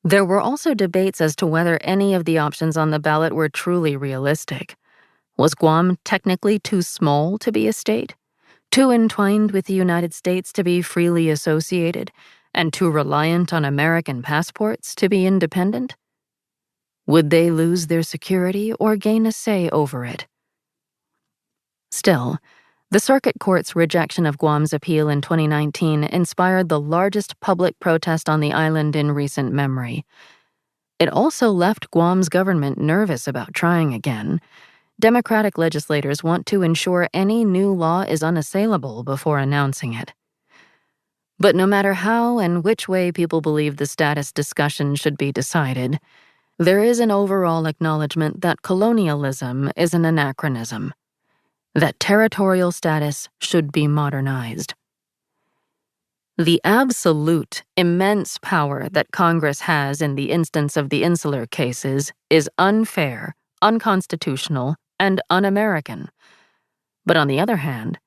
There were also debates as to whether any of the options on the ballot were truly realistic. Was Guam technically too small to be a state, too entwined with the United States to be freely associated, and too reliant on American passports to be independent? Would they lose their security or gain a say over it? Still, the Circuit Court's rejection of Guam's appeal in 2019 inspired the largest public protest on the island in recent memory. It also left Guam's government nervous about trying again. Democratic legislators want to ensure any new law is unassailable before announcing it. But no matter how and which way people believe the status discussion should be decided, there is an overall acknowledgement that colonialism is an anachronism, that territorial status should be modernized. The absolute, immense power that Congress has in the instance of the insular cases is unfair, unconstitutional, and un-American. But on the other hand,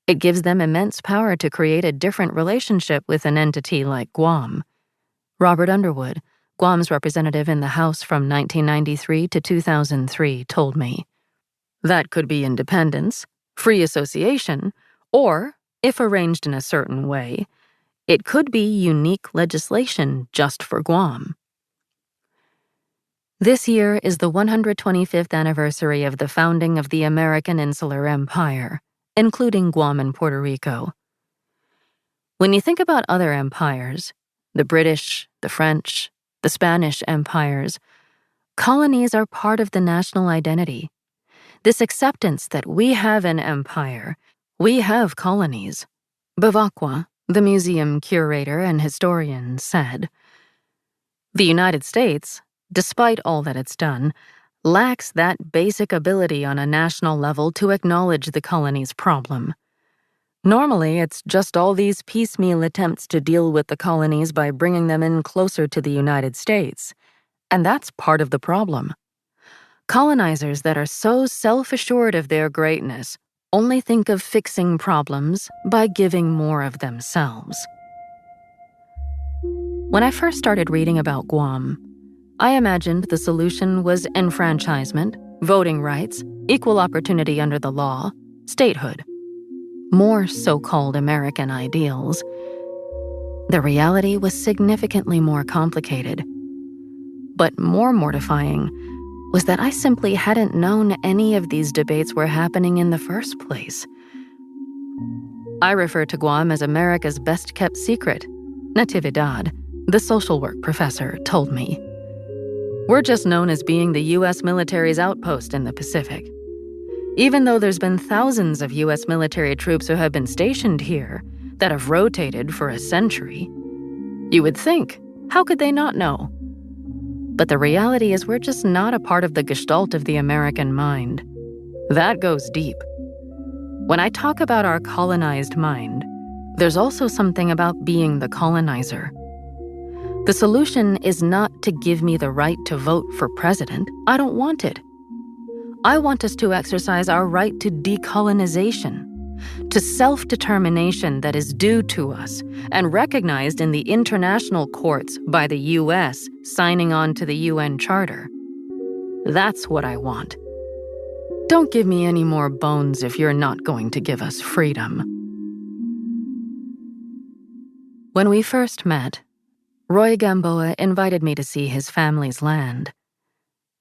it gives them immense power to create a different relationship with an entity like Guam. Robert Underwood, Guam's representative in the House from 1993 to 2003, told me. That could be independence, free association, or, if arranged in a certain way, it could be unique legislation just for Guam. This year is the 125th anniversary of the founding of the American Insular Empire, including Guam and Puerto Rico. When you think about other empires, the British, the French, the Spanish empires, colonies are part of the national identity. This acceptance that we have an empire, we have colonies. Bavacqua, the museum curator and historian, said, "The United States, despite all that it's done, lacks that basic ability on a national level to acknowledge the colony's problem. Normally, it's just all these piecemeal attempts to deal with the colonies by bringing them in closer to the United States. And that's part of the problem. Colonizers that are so self-assured of their greatness only think of fixing problems by giving more of themselves." When I first started reading about Guam, I imagined the solution was enfranchisement, voting rights, equal opportunity under the law, statehood. More so-called American ideals. The reality was significantly more complicated. But more mortifying was that I simply hadn't known any of these debates were happening in the first place. I refer to Guam as America's best-kept secret, Natividad, the social work professor, told me. We're just known as being the U.S. military's outpost in the Pacific. Even though there's been thousands of U.S. military troops who have been stationed here that have rotated for a century, you would think, how could they not know? But the reality is we're just not a part of the gestalt of the American mind. That goes deep. When I talk about our colonized mind, there's also something about being the colonizer. The solution is not to give me the right to vote for president. I don't want it. I want us to exercise our right to decolonization, to self-determination that is due to us and recognized in the international courts by the U.S. signing on to the UN Charter. That's what I want. Don't give me any more bones if you're not going to give us freedom. When we first met, Roy Gamboa invited me to see his family's land.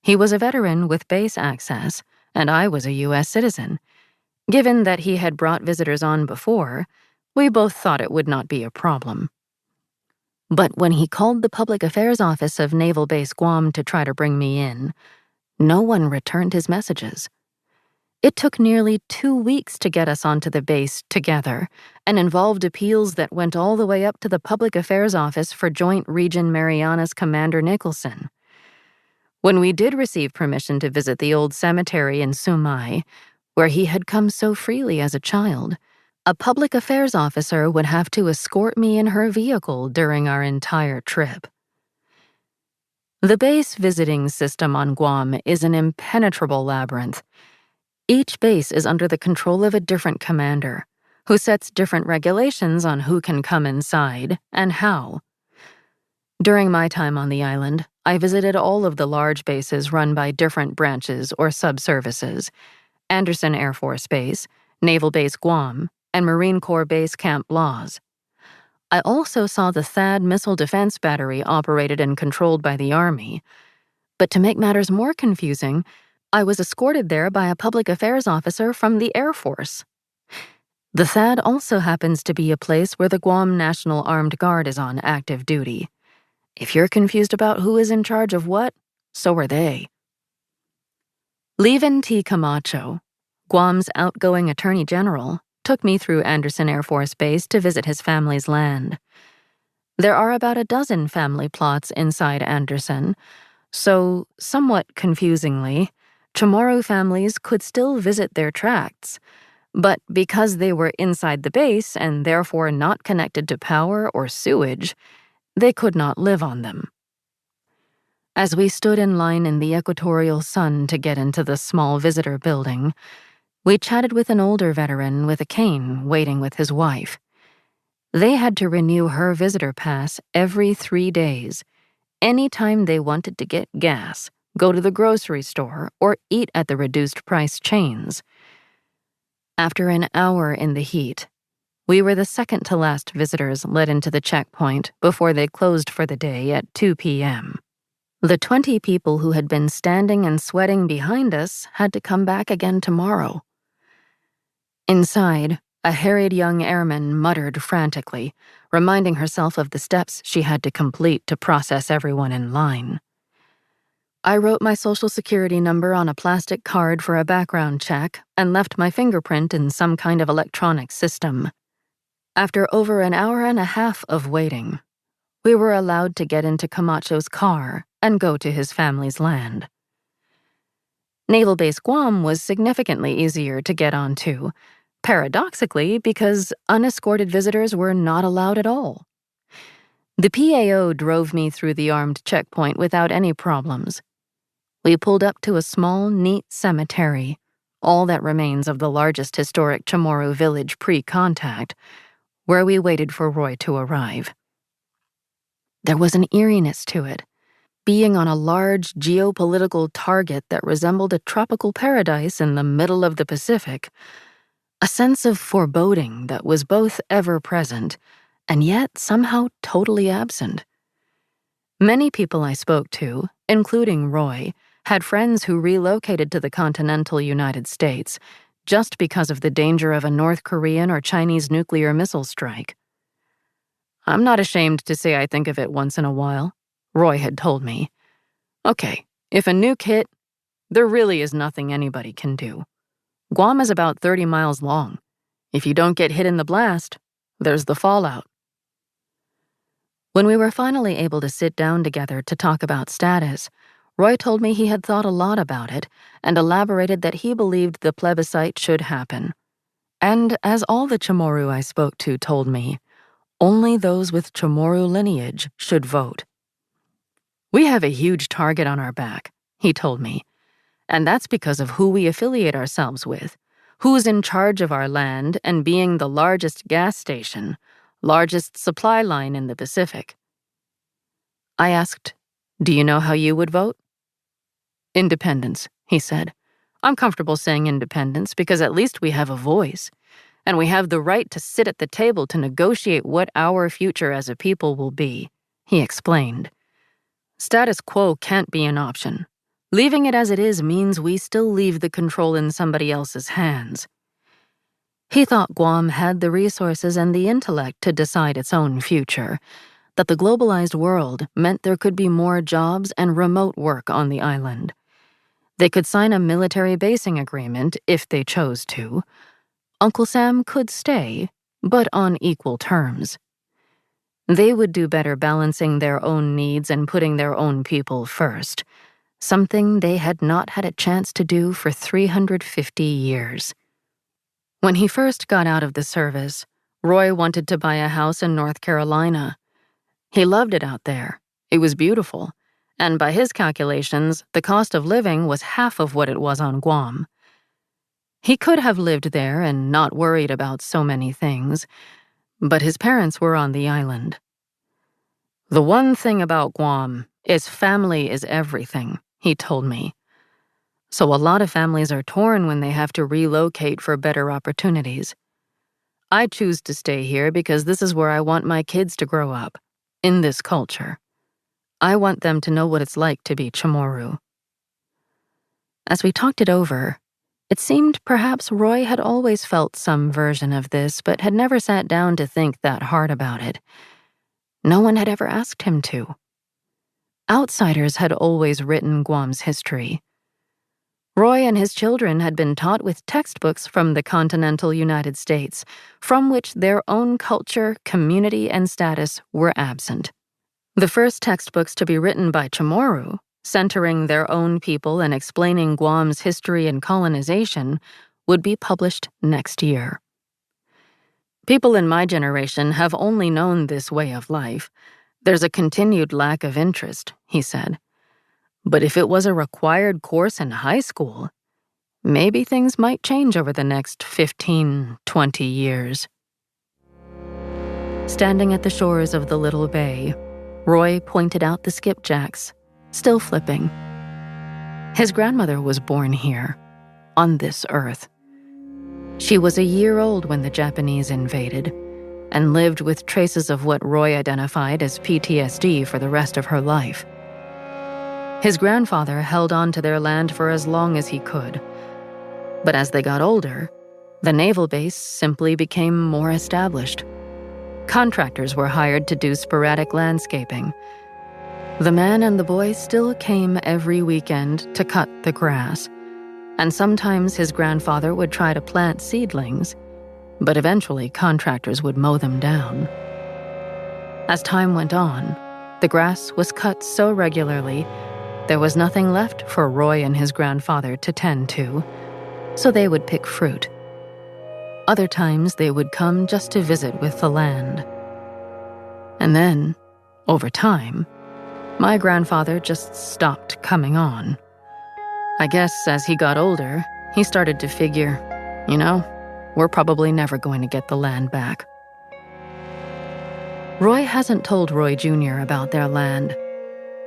He was a veteran with base access, and I was a U.S. citizen. Given that he had brought visitors on before, we both thought it would not be a problem. But when he called the Public Affairs Office of Naval Base Guam to try to bring me in, no one returned his messages. It took nearly 2 weeks to get us onto the base together and involved appeals that went all the way up to the Public Affairs Office for Joint Region Mariana's Commander Nicholson. When we did receive permission to visit the old cemetery in Sumai, where he had come so freely as a child, a public affairs officer would have to escort me in her vehicle during our entire trip. The base visiting system on Guam is an impenetrable labyrinth. Each base is under the control of a different commander, who sets different regulations on who can come inside and how. During my time on the island, I visited all of the large bases run by different branches or subservices: Andersen Air Force Base, Naval Base Guam, and Marine Corps Base Camp Laws. I also saw the THAAD missile defense battery operated and controlled by the Army. But to make matters more confusing, I was escorted there by a public affairs officer from the Air Force. The THAAD also happens to be a place where the Guam National Armed Guard is on active duty. If you're confused about who is in charge of what, so are they. Levin T. Camacho, Guam's outgoing Attorney General, took me through Andersen Air Force Base to visit his family's land. There are about a dozen family plots inside Andersen, so, somewhat confusingly, Chamorro families could still visit their tracts, but because they were inside the base and therefore not connected to power or sewage, they could not live on them. As we stood in line in the equatorial sun to get into the small visitor building, we chatted with an older veteran with a cane waiting with his wife. They had to renew her visitor pass every 3 days, anytime they wanted to get gas, go to the grocery store, or eat at the reduced-price chains. After an hour in the heat, we were the second-to-last visitors let into the checkpoint before they closed for the day at 2 p.m. The 20 people who had been standing and sweating behind us had to come back again tomorrow. Inside, a harried young airman muttered frantically, reminding herself of the steps she had to complete to process everyone in line. I wrote my social security number on a plastic card for a background check and left my fingerprint in some kind of electronic system. After over an hour and a half of waiting, we were allowed to get into Camacho's car and go to his family's land. Naval Base Guam was significantly easier to get onto, paradoxically because unescorted visitors were not allowed at all. The PAO drove me through the armed checkpoint without any problems. We pulled up to a small, neat cemetery, all that remains of the largest historic Chamorro village pre-contact, where we waited for Roy to arrive. There was an eeriness to it, being on a large geopolitical target that resembled a tropical paradise in the middle of the Pacific, a sense of foreboding that was both ever-present and yet somehow totally absent. Many people I spoke to, including Roy, had friends who relocated to the continental United States just because of the danger of a North Korean or Chinese nuclear missile strike. I'm not ashamed to say I think of it once in a while, Roy had told me. Okay, if a nuke hit, there really is nothing anybody can do. Guam is about 30 miles long. If you don't get hit in the blast, there's the fallout. When we were finally able to sit down together to talk about status, Roy told me he had thought a lot about it and elaborated that he believed the plebiscite should happen. And as all the Chamorro I spoke to told me, only those with Chamorro lineage should vote. We have a huge target on our back, he told me, and that's because of who we affiliate ourselves with, who's in charge of our land and being the largest gas station, largest supply line in the Pacific. I asked, "Do you know how you would vote?" "Independence," he said. I'm comfortable saying independence because at least we have a voice, and we have the right to sit at the table to negotiate what our future as a people will be," he explained. "Status quo can't be an option. Leaving it as it is means we still leave the control in somebody else's hands." He thought Guam had the resources and the intellect to decide its own future, that the globalized world meant there could be more jobs and remote work on the island. They could sign a military basing agreement if they chose to. Uncle Sam could stay, but on equal terms. They would do better balancing their own needs and putting their own people first, something they had not had a chance to do for 350 years. When he first got out of the service, Roy wanted to buy a house in North Carolina. He loved it out there. It was beautiful, and by his calculations, the cost of living was half of what it was on Guam. He could have lived there and not worried about so many things, but his parents were on the island. "The one thing about Guam is family is everything," he told me. "So a lot of families are torn when they have to relocate for better opportunities. I choose to stay here because this is where I want my kids to grow up, in this culture. I want them to know what it's like to be Chamorro." As we talked it over, it seemed perhaps Roy had always felt some version of this, but had never sat down to think that hard about it. No one had ever asked him to. Outsiders had always written Guam's history. Roy and his children had been taught with textbooks from the continental United States, from which their own culture, community, and status were absent. The first textbooks to be written by Chamorro, centering their own people and explaining Guam's history and colonization, would be published next year. "People in my generation have only known this way of life. There's a continued lack of interest," he said. "But if it was a required course in high school, maybe things might change over the next 15, 20 years. Standing at the shores of the little bay, Roy pointed out the skipjacks, still flipping. His grandmother was born here, on this earth. She was a year old when the Japanese invaded, and lived with traces of what Roy identified as PTSD for the rest of her life. His grandfather held on to their land for as long as he could. But as they got older, the Naval Base simply became more established. Contractors were hired to do sporadic landscaping. The man and the boy still came every weekend to cut the grass, and sometimes his grandfather would try to plant seedlings, but eventually contractors would mow them down. As time went on, the grass was cut so regularly there was nothing left for Roy and his grandfather to tend to, so they would pick fruit. Other times they would come just to visit with the land. And then, over time, my grandfather just stopped coming on. I guess as he got older, he started to figure, we're probably never going to get the land back. Roy hasn't told Roy Jr. about their land.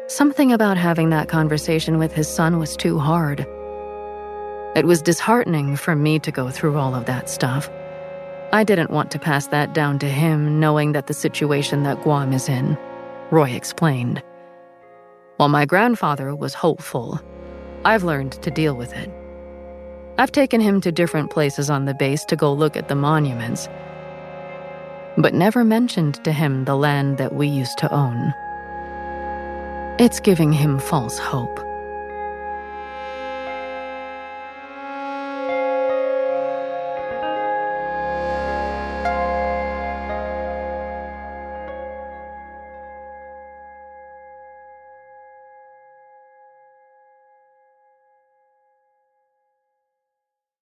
Something about having that conversation with his son was too hard. It was disheartening for me to go through all of that stuff. I didn't want to pass that down to him, knowing that the situation that Guam is in, Roy explained. While my grandfather was hopeful, I've learned to deal with it. I've taken him to different places on the base to go look at the monuments, but never mentioned to him the land that we used to own. It's giving him false hope.